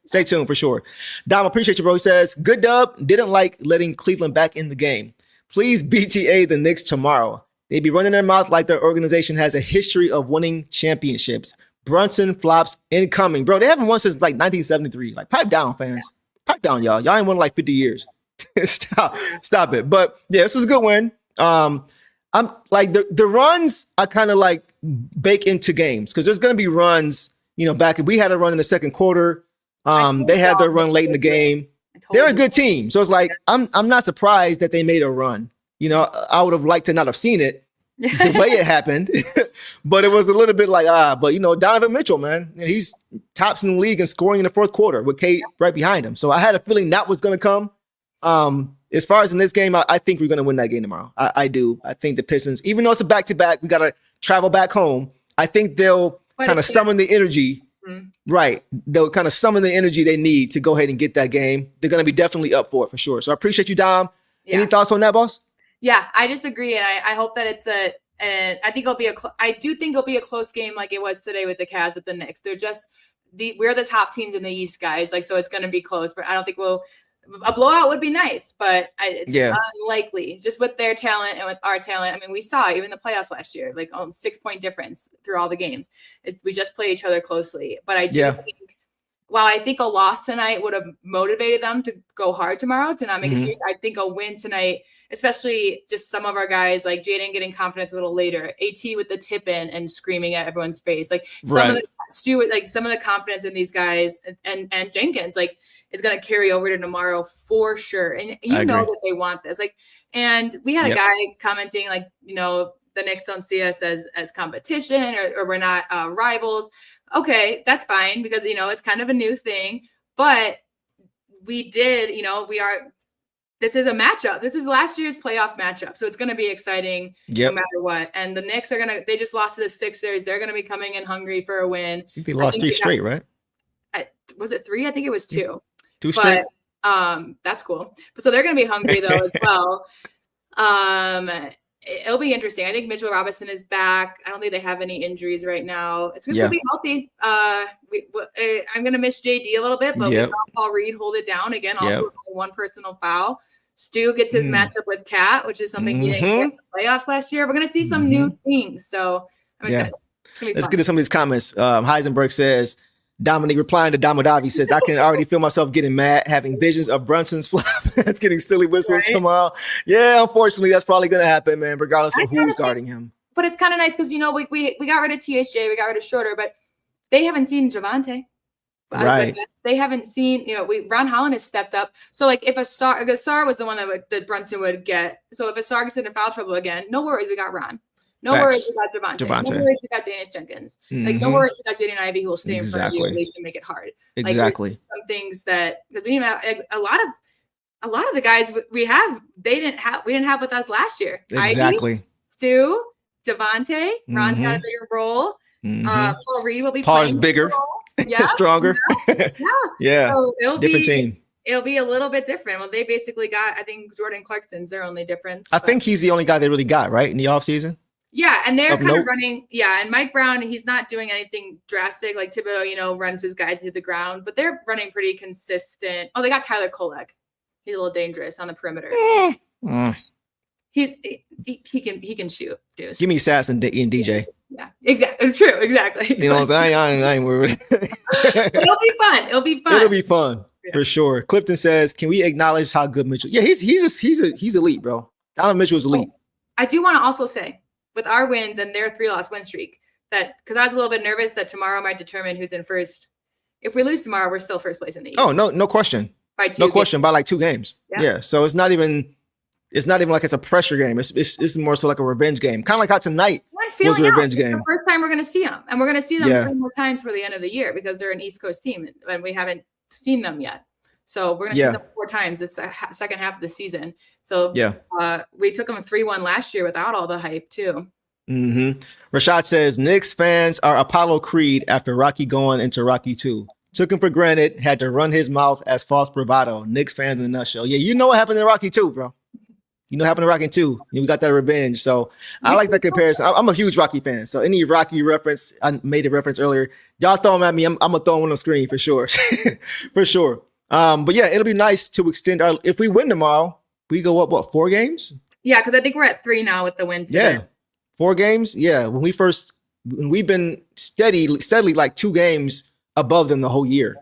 stay tuned for sure. Damo, appreciate you, bro. He says, good dub. Didn't like letting Cleveland back in the game. Please BTA the Knicks tomorrow. They be running their mouth like their organization has a history of winning championships. Brunson flops incoming. Bro, they haven't won since like 1973. Like pipe down, fans. Pipe down, y'all. Y'all ain't won like 50 years. Stop it. But yeah, this was a good win. I'm like the runs I kind of like bake into games because there's gonna be runs, you know, back we had a run in the second quarter. They had their run late in the game. They're a good team. So it's like I'm not surprised that they made a run. You know, I would have liked to not have seen it the way it happened, but it was a little bit like, but you know, Donovan Mitchell, man, he's tops in the league in scoring in the fourth quarter with Cade right behind him. So I had a feeling that was going to come. As far as in this game, I think we're going to win that game tomorrow. I do. I think the Pistons, even though it's a back-to-back, we got to travel back home. I think they'll kind of summon the energy. Right. They'll kind of summon the energy they need to go ahead and get that game. They're going to be definitely up for it for sure. So I appreciate you, Dom. Any thoughts on that, boss? Yeah, I just agree, and I hope that it's and I think I do think it'll be a close game like it was today with the Cavs with the Knicks. They're just we're the top teams in the East, guys. Like, so it's going to be close, but I don't think a blowout would be nice, but it's unlikely just with their talent and with our talent. I mean, we saw even the playoffs last year, like 6-point difference through all the games. We just play each other closely, but I do think while I think a loss tonight would have motivated them to go hard tomorrow to not make a huge, I think a win tonight, especially just some of our guys like Jaden getting confidence a little later, AT with the tip in and screaming at everyone's face, like some of the Stewart, like some of the confidence in these guys and Jenkins, like is going to carry over to tomorrow for sure. And you know that they want this, like, and we had a guy commenting like, you know, the Knicks don't see us as competition or we're not rivals. Okay, that's fine because, you know, it's kind of a new thing, but we did, you know, this is a matchup. This is last year's playoff matchup. So it's going to be exciting no matter what. And the Knicks they just lost to the Sixers. They're going to be coming in hungry for a win. I think they lost 3 straight, right? Was it 3? I think it was 2. 2 straight. That's cool. But so they're going to be hungry though as well. It'll be interesting. I think Mitchell Robinson is back. I don't think they have any injuries right now. It's good to be healthy. I'm going to miss JD a little bit, but we saw Paul Reed hold it down again, also with one personal foul. Stu gets his matchup with Cat, which is something he didn't get in the playoffs last year. We're going to see some new things. So I'm excited. Let's get to some of these comments. Heisenberg says, Dominic replying to Damodavi says, I can already feel myself getting mad, having visions of Brunson's flop. That's getting silly whistles tomorrow. Yeah, unfortunately, that's probably going to happen, man, regardless of who's guarding him. But it's kind of nice because, you know, we got rid of THJ, we got rid of Schroeder, but they haven't seen Javante. Right. They haven't seen, you know, Ron Holland has stepped up. So, like, if Asar was the one that Brunson would get. So, if Asar gets into foul trouble again, no worries, we got Ron. No worries, we got Javante. No worries, we got Danius Jenkins. Like, no worries, we got Jaden Ivey who will stay in front of you at least and make it hard. Exactly. Like, some things that because we didn't have a lot of the guys we didn't have with us last year. Exactly. Ivy, Stu, Javante, Ron's got a bigger role. Paul Reed will be Paul's bigger, stronger. Yeah. So it'll different team. It'll be a little bit different. Well, they basically got, I think Jordan Clarkson's their only difference. I think he's the only guy they really got, right, in the offseason? Yeah, and they're kind of running. Yeah, and Mike Brown, he's not doing anything drastic like Thibodeau, you know, runs his guys to the ground, but they're running pretty consistent. Oh, they got Tyler Kolek. He's a little dangerous on the perimeter. He can shoot. Dude. Give me Sass and DJ. Yeah, exactly. True, exactly. You know what I'm saying? I ain't worried. It'll be fun for sure. Clifton says, "Can we acknowledge how good Mitchell? Yeah, he's elite, bro. Donovan Mitchell is elite." I do want to also say, with our wins and their 3-loss win streak, that because I was a little bit nervous that tomorrow might determine who's in first. If we lose tomorrow, we're still first place in the East. Oh, no question. No question. By like 2 games. Yeah. So it's not even like it's a pressure game. It's more so like a revenge game. Kind of like how tonight was a revenge game. The first time we're going to see them, and we're going to see them 3 more times for the end of the year because they're an East Coast team, and we haven't seen them yet. So we're going to see them 4 times this second half of the season. So we took them 3-1 last year without all the hype too. Rashad says Knicks fans are Apollo Creed after Rocky going into Rocky 2. Took him for granted, had to run his mouth as false bravado. Knicks fans in a nutshell. Yeah, you know what happened in Rocky 2, bro. You know what happened in Rocky 2. We got that revenge. So I like that comparison. I'm a huge Rocky fan. So any Rocky reference, I made a reference earlier. Y'all throw them at me. I'm going to throw them on the screen for sure. For sure. But yeah, it'll be nice to extend our, if we win tomorrow, we go up, what, 4 games? Yeah, because I think we're at 3 now with the win today. Yeah. 4 games. Yeah. When we've been steadily like 2 games above them the whole year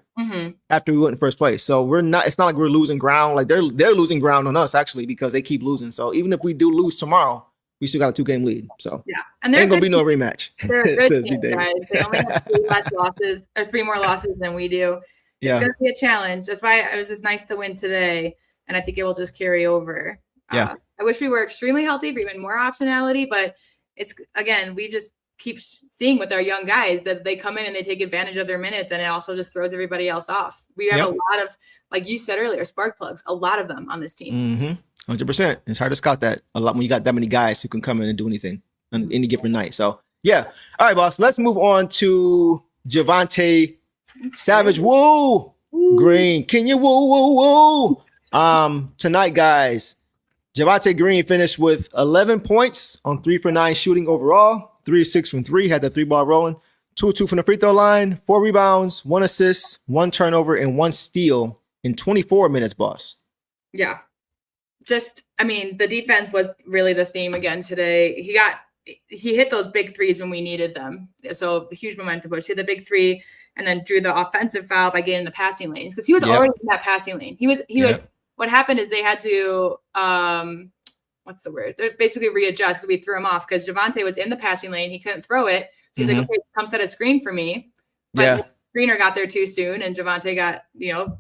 after we went in first place. So it's not like we're losing ground. Like they're losing ground on us actually, because they keep losing. So even if we do lose tomorrow, we still got a 2-game lead. So yeah, and there ain't gonna be no rematch. They're a good team, guys. They only have 3 less losses or 3 more losses than we do. It's gonna be a challenge. That's why it was just nice to win today, and I think it will just carry over. I wish we were extremely healthy for even more optionality, but it's again, we just keep seeing with our young guys that they come in and they take advantage of their minutes, and it also just throws everybody else off. We have a lot of, like you said earlier, spark plugs, a lot of them on this team. 100%. It's hard to scout that a lot when you got that many guys who can come in and do anything on any given night. So yeah. All right, boss. Let's move on to Javante Savage. Woo! Green. Can you woo? Tonight, guys, Javante Green finished with 11 points on 3 for 9 shooting overall. 3-6 from 3, had that 3-ball rolling. 2-2 from the free throw line, 4 rebounds, 1 assist, 1 turnover, and 1 steal in 24 minutes, boss. Yeah. The defense was really the theme again today. He hit those big threes when we needed them. So a huge momentum push. He had the big 3 and then drew the offensive foul by getting in the passing lanes because he was Yep. already in that passing lane. He was. Yep. What happened is they had to what's the word? They basically readjust because we threw him off because Javonte was in the passing lane. He couldn't throw it. So he's like, okay, come set a screen for me. But the screener got there too soon, and Javonte got,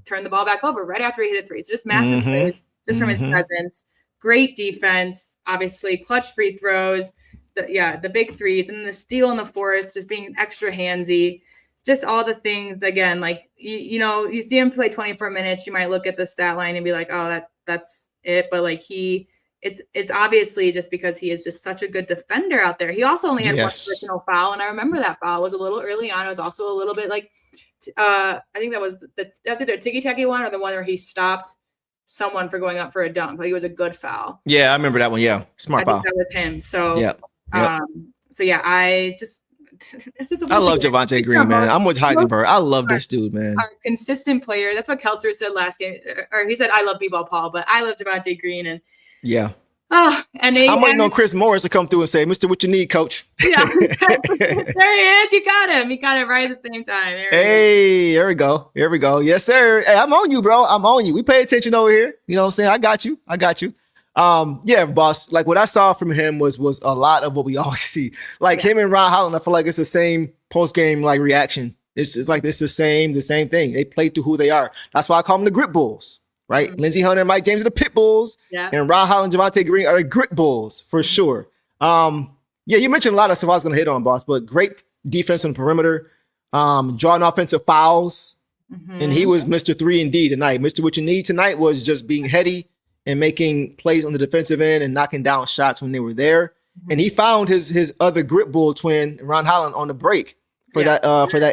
turned the ball back over right after he hit a three. So just massive plays just from his presence. Great defense, obviously, clutch free throws, the big threes, and then the steal in the fourth, just being extra handsy. Just all the things, again, like, you see him play 24 minutes, you might look at the stat line and be like, oh, that's it. But like it's obviously just because he is just such a good defender out there. He also only had one personal foul, and I remember that foul was a little early on. It was also a little bit like, I think that's either a ticky-tacky one or the one where he stopped someone for going up for a dunk. Like, it was a good foul. Yeah, I remember that one. Yeah, smart foul. I think that was him. So, I love Javonte Green, man. I'm with Heisenberg. I love this dude, man. A consistent player. That's what Kelser said last game. Or he said, I love B-ball Paul, but I love Javonte Green. And I'm waiting on Chris Morris to come through and say, Mr. What you need, coach? Yeah. There he is. You got him. He got it right at the same time. Here we go. Here we go. Yes, sir. Hey, I'm on you, bro. I'm on you. We pay attention over here. You know what I'm saying? I got you. Yeah, boss. Like, what I saw from him was a lot of what we always see. Like him and Ron Holland, I feel like it's the same post-game like reaction. It's like it's the same thing. They play through who they are. That's why I call them the grit bulls. Right? Lindsey Hunter and Mike James are the pit bulls. Yeah. And Ron Holland and Javonte Green are the grit bulls for sure. You mentioned a lot of stuff I was going to hit on, boss, but great defense on the perimeter, drawing offensive fouls. And he was Mr. 3-and-D tonight. Mr. What you need tonight was just being heady and making plays on the defensive end and knocking down shots when they were there. And he found his other grit bull twin, Ron Holland, on the break for that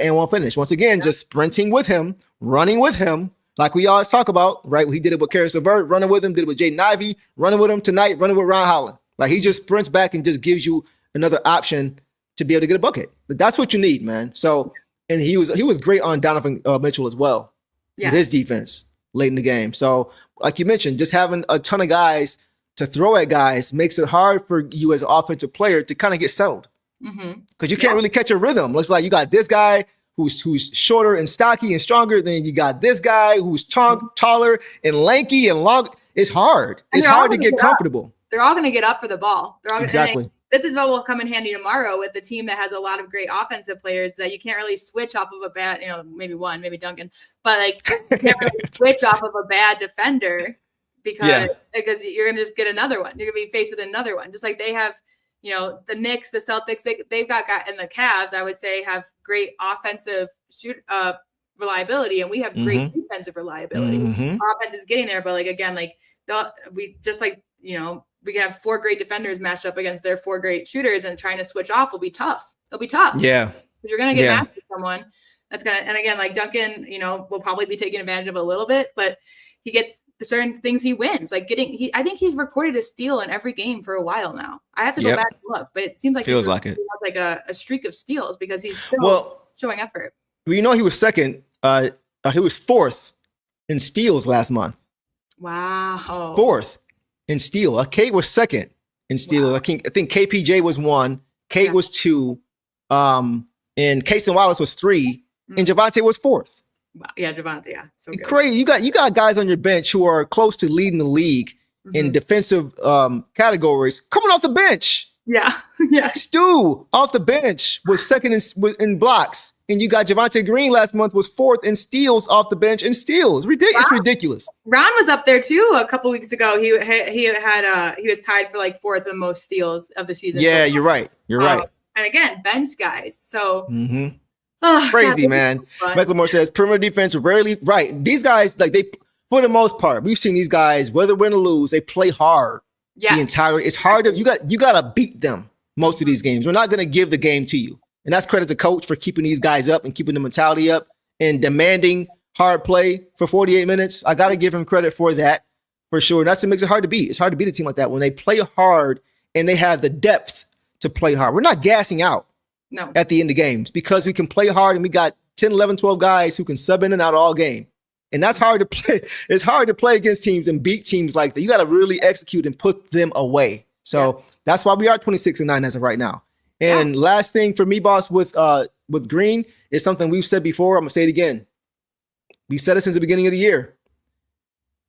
and-one finish. Once again, just sprinting with him, running with him. Like we always talk about, right? He did it with Karis LeVert, running with him, did it with Jaden Ivey, running with him tonight, running with Ron Holland. Like, he just sprints back and just gives you another option to be able to get a bucket. That's what you need, man. So, and he was great on Donovan Mitchell as well with his defense late in the game. So, like you mentioned, just having a ton of guys to throw at guys makes it hard for you as an offensive player to kind of get settled because you can't really catch a rhythm. Looks like you got this guy who's shorter and stocky and stronger. Then you got this guy who's taller and lanky and long. It's hard. It's hard to get comfortable. They're all going to get up for the ball. Exactly. This is what will come in handy tomorrow with the team that has a lot of great offensive players that you can't really switch off of a bad, maybe Duncan, but like you can't really switch off of a bad defender because you're going to just get another one. You're going to be faced with another one. Just like they have, the Knicks, the Celtics, they've got and the Cavs, I would say, have great offensive reliability, and we have great defensive reliability. Our offense is getting there, but like again, like we can have four great defenders matched up against their four great shooters, and trying to switch off will be tough. It'll be tough. Yeah, because you're gonna get matched with someone that's gonna. And again, like Duncan, will probably be taking advantage of a little bit, but he gets certain things he wins. Like I think he's recorded a steal in every game for a while now. I have to go back and look, but it seems like he has like a streak of steals because he's still showing effort. Well, he was second. He was fourth in steals last month. Wow. Fourth in steal. Kate was second in steal. Wow. I think KPJ was one. Kate was two. And Casey Wallace was three. And Javonte was fourth. Wow. Yeah, Javonte. Yeah, so good. Crazy. You got guys on your bench who are close to leading the league in defensive categories coming off the bench. Yeah. Stu off the bench was second in blocks, and you got Javonte Green last month was fourth in steals off the bench and steals. It's ridiculous. Ron was up there too a couple weeks ago. He was tied for like fourth in most steals of the season. Yeah, you're right. Right. And again, bench guys. So. Crazy, man. Michael Moore says perimeter defense rarely right. These guys, like they, for the most part, we've seen these guys, whether win or lose, they play hard. Yeah, it's hard to you got to beat them most of these games. We're not going to give the game to you, and that's credit to coach for keeping these guys up and keeping the mentality up and demanding hard play for 48 minutes. I got to give him credit for that for sure. That's what makes it hard to beat. It's hard to beat a team like that when they play hard and they have the depth to play hard. We're not gassing out. No. At the end of games because we can play hard and we got 10, 11, 12 guys who can sub in and out all game. And that's hard to play. It's hard to play against teams and beat teams like that. You got to really execute and put them away. So that's why we are 26-9 as of right now. And last thing for me, boss, with with Green is something we've said before. I'm gonna say it again. We've said it since the beginning of the year.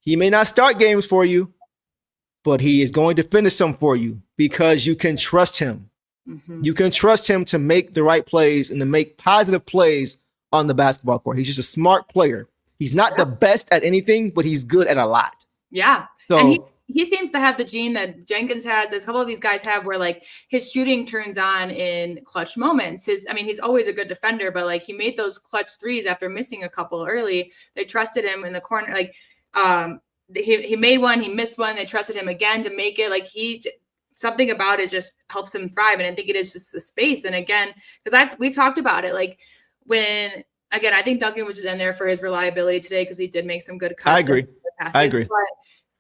He may not start games for you, but he is going to finish some for you because you can trust him. Mm-hmm. You can trust him to make the right plays and to make positive plays on the basketball court. He's just a smart player. He's not the best at anything, but he's good at a lot. Yeah. So and he seems to have the gene that Jenkins has, as a couple of these guys have, where like his shooting turns on in clutch moments. He's always a good defender, but like he made those clutch threes after missing a couple early. They trusted him in the corner. Like he made one, he missed one. They trusted him again to make it. Like something about it just helps him thrive. And I think it is just the space. And again, because we've talked about it, like I think Duncan was just in there for his reliability today because he did make some good cuts. I agree. But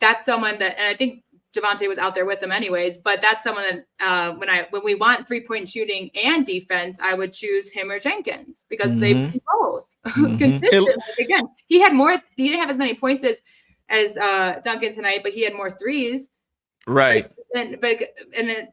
that's someone that, and I think Javonte was out there with them anyways, but that's someone that when we want 3-point shooting and defense, I would choose him or Jenkins because they do both consistent. Like, again, he didn't have as many points as Duncan tonight, but he had more threes. Right. And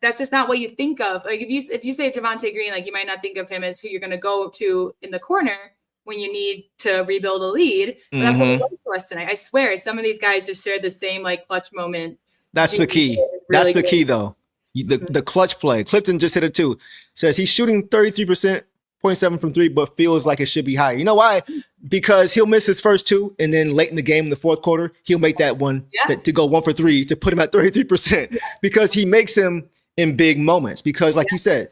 that's just not what you think of. Like if you say Javonte Green, like you might not think of him as who you're going to go to in the corner when you need to rebuild a lead. But that's what it was for us tonight. I swear, some of these guys just shared the same like clutch moment. That's the key. That's the key, though. The clutch play. Clifton just hit it too. Says he's shooting 33.7% from three, but feels like it should be higher. You know why? Because he'll miss his first two, and then late in the game, in the fourth quarter, he'll make that one to go 1 for 3 to put him at 33% because he makes him in big moments. Because, like you said,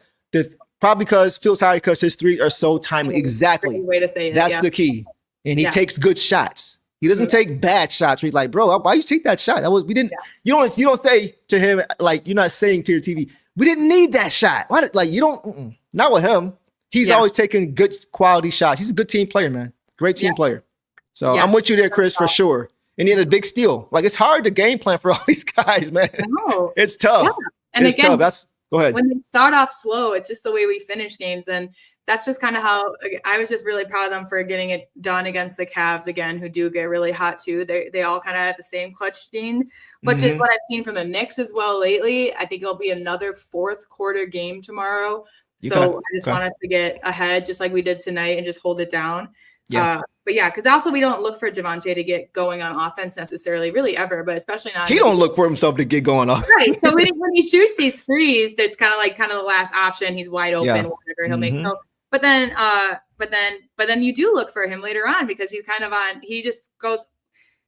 probably because feels higher because his threes are so timely. Exactly. Way to say it. That's the key. And he takes good shots. He doesn't take bad shots. We're like, bro, why you take that shot? We didn't. You don't say to him, like, you're not saying to your TV, we didn't need that shot. Why? Like, you don't. Not with him. He's always taking good quality shots. He's a good team player, man. Great team player. So I'm with you there, Chris, for sure. And he had a big steal. Like, it's hard to game plan for all these guys, man. It's tough. Yeah. And it's again, tough. Go ahead. When they start off slow, it's just the way we finish games. And that's just kind of how I was just really proud of them for getting it done against the Cavs again, who do get really hot too. They all kind of have the same clutch gene, which is what I've seen from the Knicks as well lately. I think it'll be another fourth quarter game tomorrow. So I just want us to get ahead just like we did tonight and just hold it down. Yeah. But yeah, because also we don't look for Javonte to get going on offense necessarily, really ever, but especially not. He don't look for himself to get going on. Right. So when he shoots these threes, that's kind of the last option. He's wide open, whatever he'll make. So, but then you do look for him later on because he's kind of on. He just goes,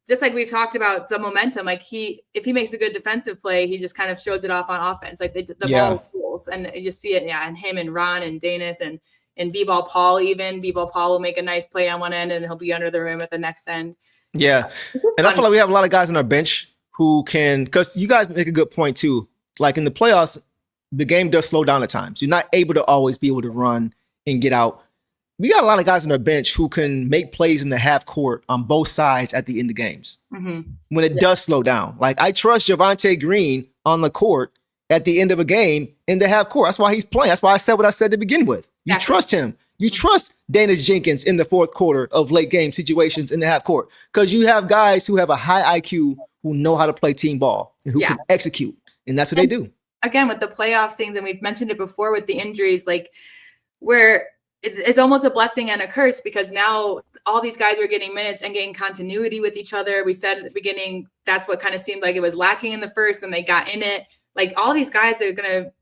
just like we've talked about the momentum. Like if he makes a good defensive play, he just kind of shows it off on offense. Like the ball rules, and you just see it. Yeah, and him and Ron and Danis and B-ball Paul even. B-ball Paul will make a nice play on one end and he'll be under the rim at the next end. Yeah. And I feel like we have a lot of guys on our bench who can, because you guys make a good point too. Like in the playoffs, the game does slow down at times. You're not able to always be able to run and get out. We got a lot of guys on our bench who can make plays in the half court on both sides at the end of games. When it does slow down. Like I trust Javonte Green on the court at the end of a game in the half court. That's why he's playing. That's why I said what I said to begin with. You trust him. You trust Danis Jenkins in the fourth quarter of late game situations in the half court because you have guys who have a high IQ who know how to play team ball and who can execute. And that's what they do. Again, with the playoffs things, and we've mentioned it before with the injuries, like where it's almost a blessing and a curse because now all these guys are getting minutes and getting continuity with each other. We said at the beginning, that's what kind of seemed like it was lacking in the first and they got in it. Like all these guys are going to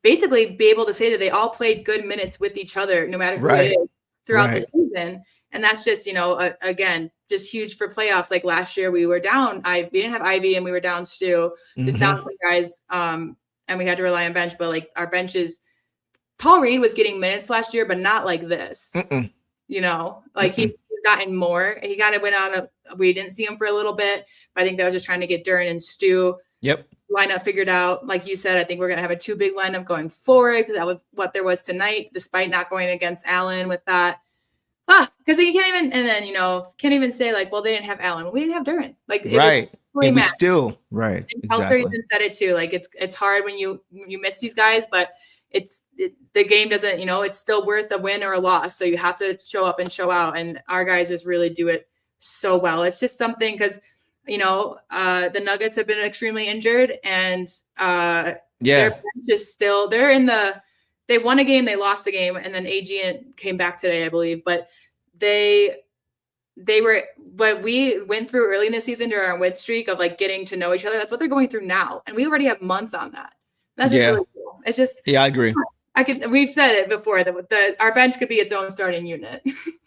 basically be able to say that they all played good minutes with each other, no matter who it is throughout the season. And that's just, again, just huge for playoffs. Like last year we were down. We didn't have Ivy and we were down Stu, just down some guys. And we had to rely on bench, but like our benches, Paul Reed was getting minutes last year, but not like this, he's gotten more. He kind of went on we didn't see him for a little bit, but I think that was just trying to get Duren and Stu lineup figured out. Like you said, I think we're going to have a 2 big lineup going forward because that was what there was tonight, despite not going against Allen with that. Because you can't even, and then, can't even say like, well, they didn't have Allen. Well, we didn't have Duren. Like, right. It was still, right. And exactly. Pelster even said it too. Like, it's hard when you miss these guys, but the game doesn't, it's still worth a win or a loss. So you have to show up and show out. And our guys just really do it so well. It's just something because, the Nuggets have been extremely injured and their bench is still, they're in the they won a game, they lost a game, and then AG came back today, I believe. But we went through early in the season during our win streak of like getting to know each other. That's what they're going through now, and we already have months on that. That's just really cool. It's just I agree. We've said it before that our bench could be its own starting unit.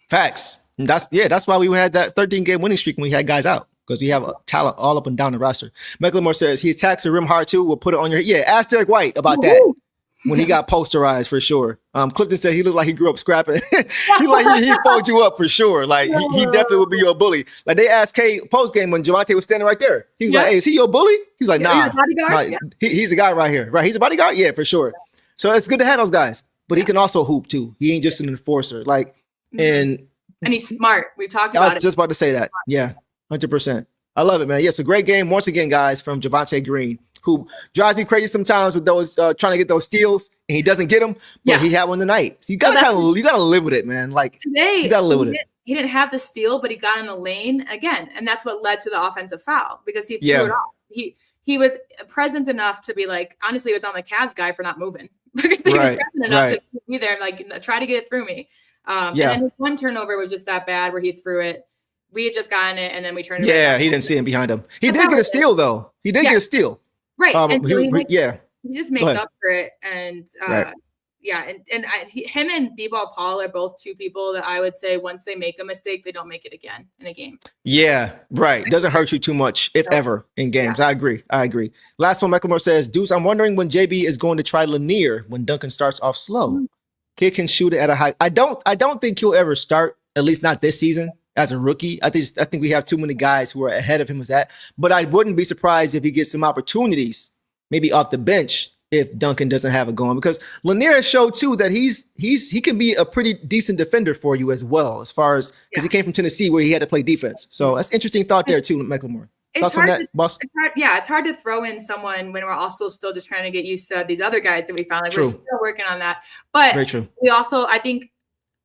Facts. And that's why we had that 13-game winning streak when we had guys out, because we have a talent all up and down the roster. Michael Moore says he attacks the rim hard too. We'll put it on your head. Yeah, ask Derek White about that when he got posterized for sure. Clifton said he looked like he grew up scrapping. he fold you up for sure. Like he definitely would be your bully. Like they asked K post game when Javante was standing right there. He was like, "Hey, is he your bully?" He was like, "Nah, he's a guy right here. Right? He's a bodyguard. Yeah, for sure." So it's good to have those guys, but he can also hoop too. He ain't just an enforcer. Like and he's smart. We've talked about it. I was just about to say that. Yeah, 100%. I love it, man. Yes, a great game once again, guys, from Javante Green, who drives me crazy sometimes with those trying to get those steals, and he doesn't get them, but he had one tonight. So you gotta live with it, man. Like today, you gotta live with it. He didn't have the steal, but he got in the lane again, and that's what led to the offensive foul because he threw it off. He was present enough to be like, honestly, it was on the Cavs guy for not moving because he was present enough to be there and like try to get it through me. And then his one turnover was just that bad where he threw it. We had just gotten it, and then we turned it. Yeah, he didn't see him behind him. He did get a steal, though. He did get a steal. Right. And so he just makes up for it. And him and B-Ball Paul are both two people that I would say once they make a mistake, they don't make it again in a game. Yeah, right. It doesn't hurt you too much, if ever, in games. I agree. Last one, Michael Moore says, Deuce, I'm wondering when JB is going to try Lanier when Duncan starts off slow. Kid can shoot it at a high. I don't think he'll ever start, at least not this season, as a rookie. I think we have too many guys who are ahead of him as that. But I wouldn't be surprised if he gets some opportunities, maybe off the bench, if Duncan doesn't have it going. Because Lanier has showed too that he can be a pretty decent defender for you as well, as far as because he came from Tennessee where he had to play defense. So that's interesting thought there too, Michael Moore. It's hard to throw in someone when we're also still just trying to get used to these other guys that we found. Like we're still working on that. But we also, I think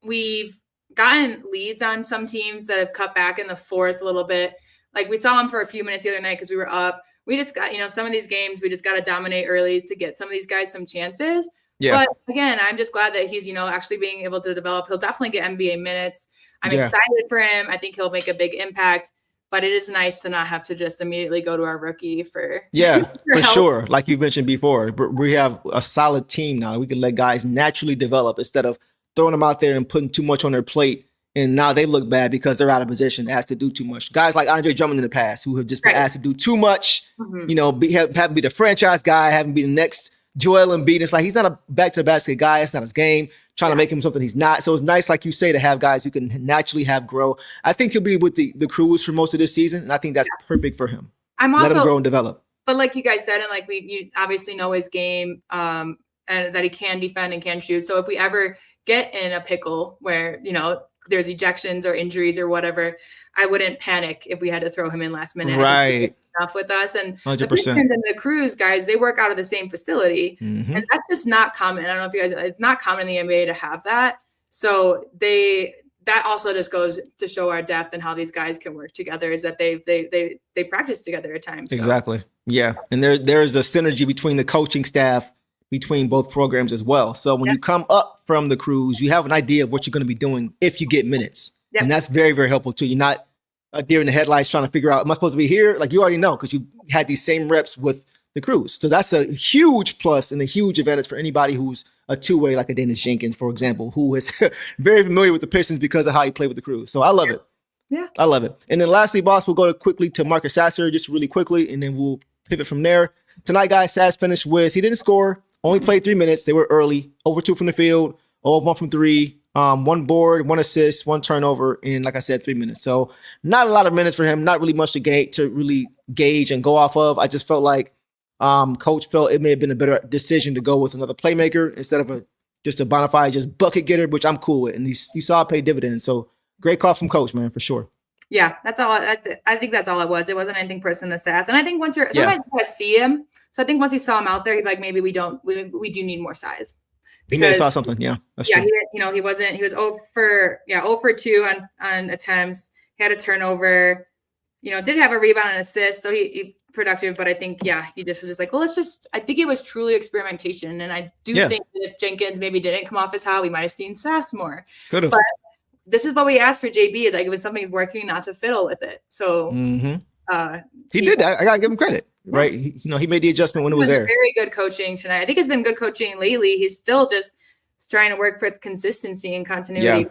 we've gotten leads on some teams that have cut back in the fourth a little bit. Like we saw him for a few minutes the other night because we were up. We just got, some of these games we just got to dominate early to get some of these guys some chances. Yeah. But again, I'm just glad that he's, actually being able to develop. He'll definitely get NBA minutes. I'm excited for him. I think he'll make a big impact. But it is nice to not have to just immediately go to our rookie for for sure. Like you mentioned before, we have a solid team now. We can let guys naturally develop instead of throwing them out there and putting too much on their plate. And now they look bad because they're out of position, asked to do too much. Guys like Andre Drummond in the past who have just been asked to do too much, having be the franchise guy, having be the next Joel Embiid. It's like he's not a back-to-the-basket guy. It's not his game. Trying to make him something he's not. So it's nice, like you say, to have guys who can naturally have grow. I think he'll be with the Crews for most of this season, and I think that's perfect for him. Let him grow and develop. But like you guys said, and like you obviously know his game, and that he can defend and can shoot. So if we ever get in a pickle where there's ejections or injuries or whatever, I wouldn't panic if we had to throw him in last minute. Right. Enough with us. And 100%. The Pistons and the Crews guys, they work out of the same facility. Mm-hmm. And that's just not common. I don't know if you guys, it's not common in the NBA to have that. So that also just goes to show our depth and how these guys can work together is that they practice together at times. So. Exactly. Yeah. And there's a synergy between the coaching staff between both programs as well. So when you come up from the Crews, you have an idea of what you're going to be doing if you get minutes. Yep. And that's very, very helpful too. You're not a deer in the headlights trying to figure out, am I supposed to be here? Like you already know because you had these same reps with the Crews. So that's a huge plus and a huge advantage for anybody who's a two-way like a Dennis Jenkins, for example, who is very familiar with the Pistons because of how he played with the Crews. So I love it. Yeah. I love it. And then lastly, boss, we'll go quickly to Marcus Sasser just really quickly, and then we'll pivot from there. Tonight, guys, Sass finished with, he didn't score, only played 3 minutes. They were early, over 2 from the field, 0 of 1 from 3. 1 board, 1 assist, 1 turnover in, like I said, 3 minutes. So not a lot of minutes for him, not really much to really gauge and go off of. I just felt like coach felt it may have been a better decision to go with another playmaker instead of just a bona fide just bucket getter, which I'm cool with. And you saw it pay dividends. So great call from coach, man, for sure. Yeah, that's all. I think that's all it was. It wasn't anything personal to Sass. And I think once sometimes you gotta see him. So I think once he saw him out there, he's like, maybe we do need more size. He may have saw something. Yeah, that's true. He was 0 for 2 on attempts. He had a turnover, did have a rebound and assist. So he productive, but I think, he just was just like, well, I think it was truly experimentation. And I do think that if Jenkins maybe didn't come off as hot, we might have seen Sass more. Could have. But this is what we asked for JB is like, when something's working, not to fiddle with it. So he did that. I got to give him credit, right? He made the adjustment when it was there. Very good coaching tonight. I think it's been good coaching lately. He's still just trying to work for consistency and continuity.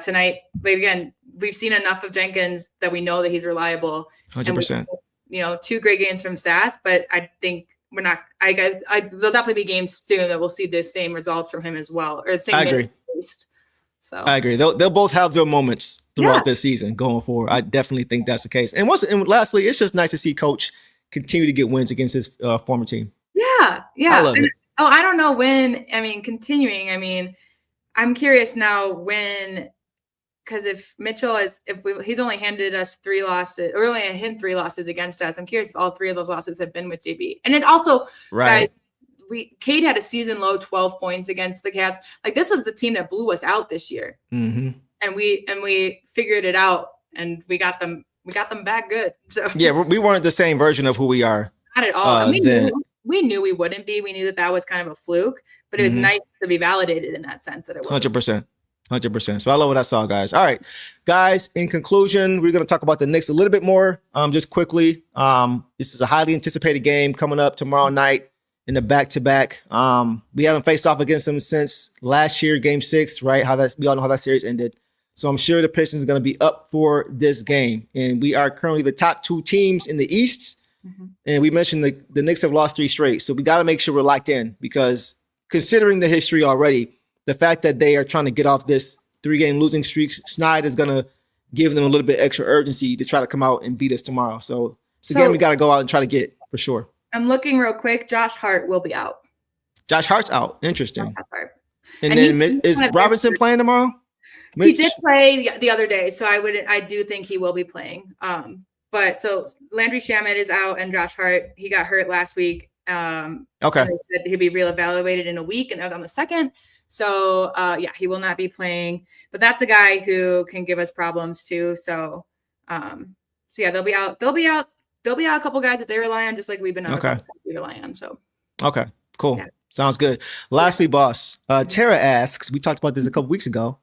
Tonight, but again, we've seen enough of Jenkins that we know that he's reliable. 100%. 2 great games from Sass, but I think we're not. There'll definitely be games soon that we'll see the same results from him as well, or the same. I agree. So I agree. They'll both have their moments throughout this season going forward. I definitely think that's the case. And lastly, it's just nice to see Coach continue to get wins against his former team. Yeah. I love it. Oh, I don't know when. I mean, continuing. I mean, I'm curious now when, because if Mitchell he's only handed us 3 losses, or only hit 3 losses against us. I'm curious if all 3 of those losses have been with JB. And then also, guys, Cade had a season low 12 points against the Cavs. Like, this was the team that blew us out this year, and we figured it out, and we got them back good. So we weren't the same version of who we are. Not at all. We knew we wouldn't be. We knew that was kind of a fluke, but it was nice to be validated in that sense that it was 100%. 100%. So I love what I saw, guys. All right, guys, in conclusion, we're going to talk about the Knicks a little bit more, just quickly. This is a highly anticipated game coming up tomorrow night in the back-to-back. We haven't faced off against them since last year, Game 6, right? We all know how that series ended. So I'm sure the Pistons are going to be up for this game. And we are currently the top 2 teams in the East. And we mentioned the Knicks have lost 3 straight. So we got to make sure we're locked in, because considering the history already, the fact that they are trying to get off this 3-game losing streak, Snide is going to give them a little bit extra urgency to try to come out and beat us tomorrow. So again, we got to go out and try to get for sure. I'm looking real quick. Josh Hart will be out. Josh Hart's out. Interesting. And then is Robinson playing tomorrow? Mitch? He did play the other day, so I do think he will be playing. But so Landry Shamet is out, and Josh Hart, he got hurt last week. Okay. He'll be reevaluated in a week, and that was on the 2nd. So he will not be playing. But that's a guy who can give us problems too. So they'll be out. They'll be out a couple guys that they rely on, just like we've been out. Okay. We rely on. So okay, cool. Yeah. Sounds good. Lastly, boss, Tara asks, we talked about this a couple weeks ago.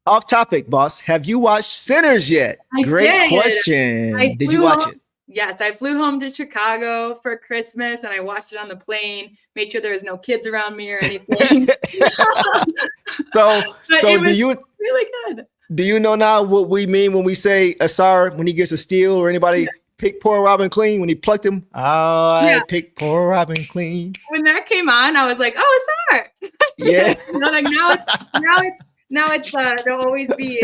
Off topic, boss. Have you watched Sinners yet? Great question. Did you watch it? Yes, I flew home to Chicago for Christmas, and I watched it on the plane. Made sure there was no kids around me or anything. so do you really good? Do you know now what we mean when we say Asar when he gets a steal, or anybody pick poor Robin clean when he plucked him? I picked poor Robin clean. When that came on, I was like, "Oh, Asar!" Yeah. Now it's there'll always be.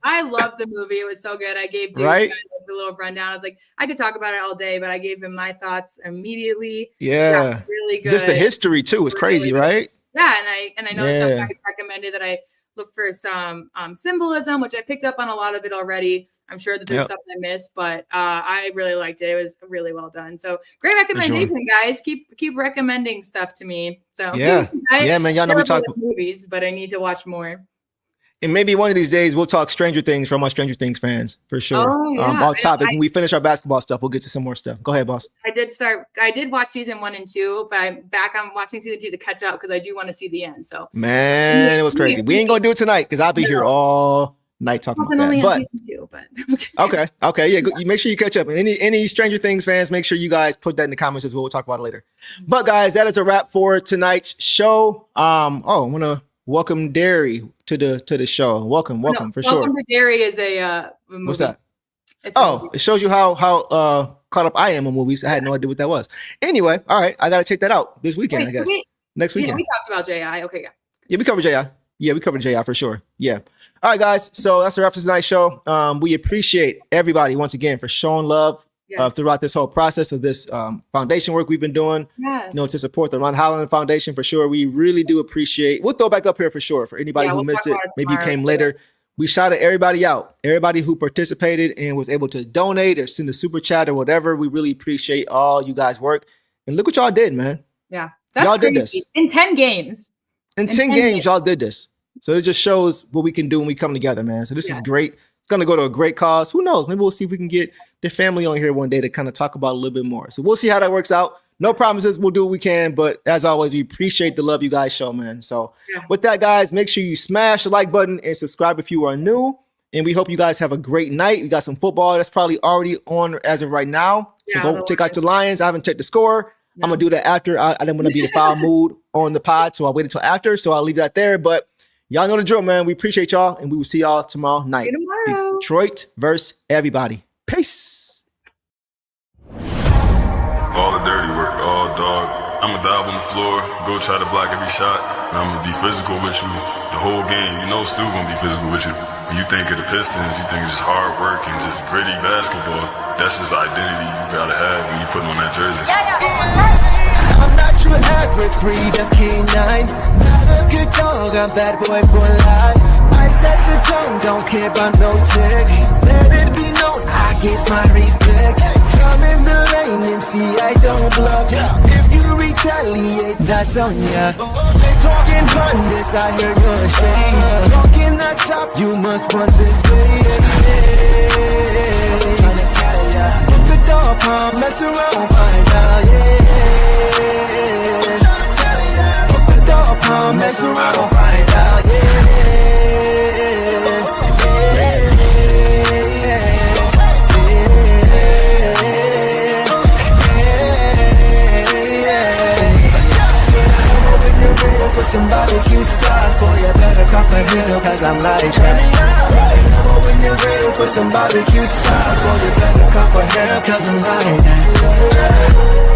I love the movie. It was so good. I gave Dave the little rundown. I was like, I could talk about it all day, but I gave him my thoughts immediately. Yeah, really good. Just the history too is crazy, right? Yeah, and I know some guys recommended that I look for some symbolism, which I picked up on a lot of it already. I'm sure that there's stuff I missed, but I really liked it. It was really well done. So great recommendation, guys. Keep recommending stuff to me. So man, y'all know we talk movies, but I need to watch more. And maybe one of these days we'll talk Stranger Things from our Stranger Things fans for sure. Oh, yeah. Off topic. When we finish our basketball stuff, we'll get to some more stuff. Go ahead, boss. I did watch season 1 and 2, but I'm back on watching season 2 to catch up because I do want to see the end. So man, it was crazy. We ain't gonna do it tonight because I'll be here all night talking about that. But season 2, but okay, yeah. You make sure you catch up. And any Stranger Things fans, make sure you guys put that in the comments as well. We'll talk about it later. But guys, that is a wrap for tonight's show. I want to welcome Derry to the show. Welcome for sure. Welcome to Derry is a movie. What's that? It shows you how caught up I am on movies. I had no idea what that was. Anyway, all right, I gotta check that out this weekend. I guess next weekend. We talked about JI. Okay, yeah, we covered JI. Yeah, we covered JI for sure. Yeah. All right, guys. So that's the wrap for tonight's show. We appreciate everybody once again for showing love throughout this whole process of this foundation work we've been doing. Yes. To support the Ron Holland Foundation for sure. We really do appreciate. We'll throw back up here for sure for anybody who missed it. Maybe you came later. We shouted everybody out. Everybody who participated and was able to donate or send a super chat or whatever. We really appreciate all you guys' work. And look what y'all did, man. Yeah, that's y'all crazy. Did this in 10 games. In 10 games, y'all did this. So it just shows what we can do when we come together, man. So this is great. It's going to go to a great cause. Who knows? Maybe we'll see if we can get your family on here one day to kind of talk about a little bit more. So we'll see how that works out. No promises. We'll do what we can. But as always, we appreciate the love you guys show, man. So with that, guys, make sure you smash the like button and subscribe if you are new. And we hope you guys have a great night. We got some football that's probably already on as of right now. So go check out the Lions. I haven't checked the score. I'm going to do that after. I didn't want to be in a foul mood on the pod, so I waited until after. So I'll leave that there. But y'all know the drill, man. We appreciate y'all, and we will see y'all tomorrow night. Tomorrow. Detroit versus everybody. Peace. All the dirty work, all dog. I'ma dive on the floor, go try to block every shot, and I'ma be physical with you the whole game. You know Stu gonna be physical with you. When you think of the Pistons, you think it's just hard work and just gritty basketball. That's just the identity you gotta have when you put on that jersey. I'm not your average breed of canine. Not a good dog, I'm bad boy for life. I set the tone, don't care about no tick. Let it be known, I get my respect. Come in the lane and see I don't bluff. If you retaliate, that's on ya. They talking pundits, I hear you're ashamed. Talking that chop, you must want this way. Tryna tell ya, look at dog palm, mess around, find out, look at dog palm, mess around, find out, for some barbecue sauce, boy, you better cough a hill, cause I'm like that. When you're ready for some barbecue sauce, boy, you better cough a hill, cause I'm like that.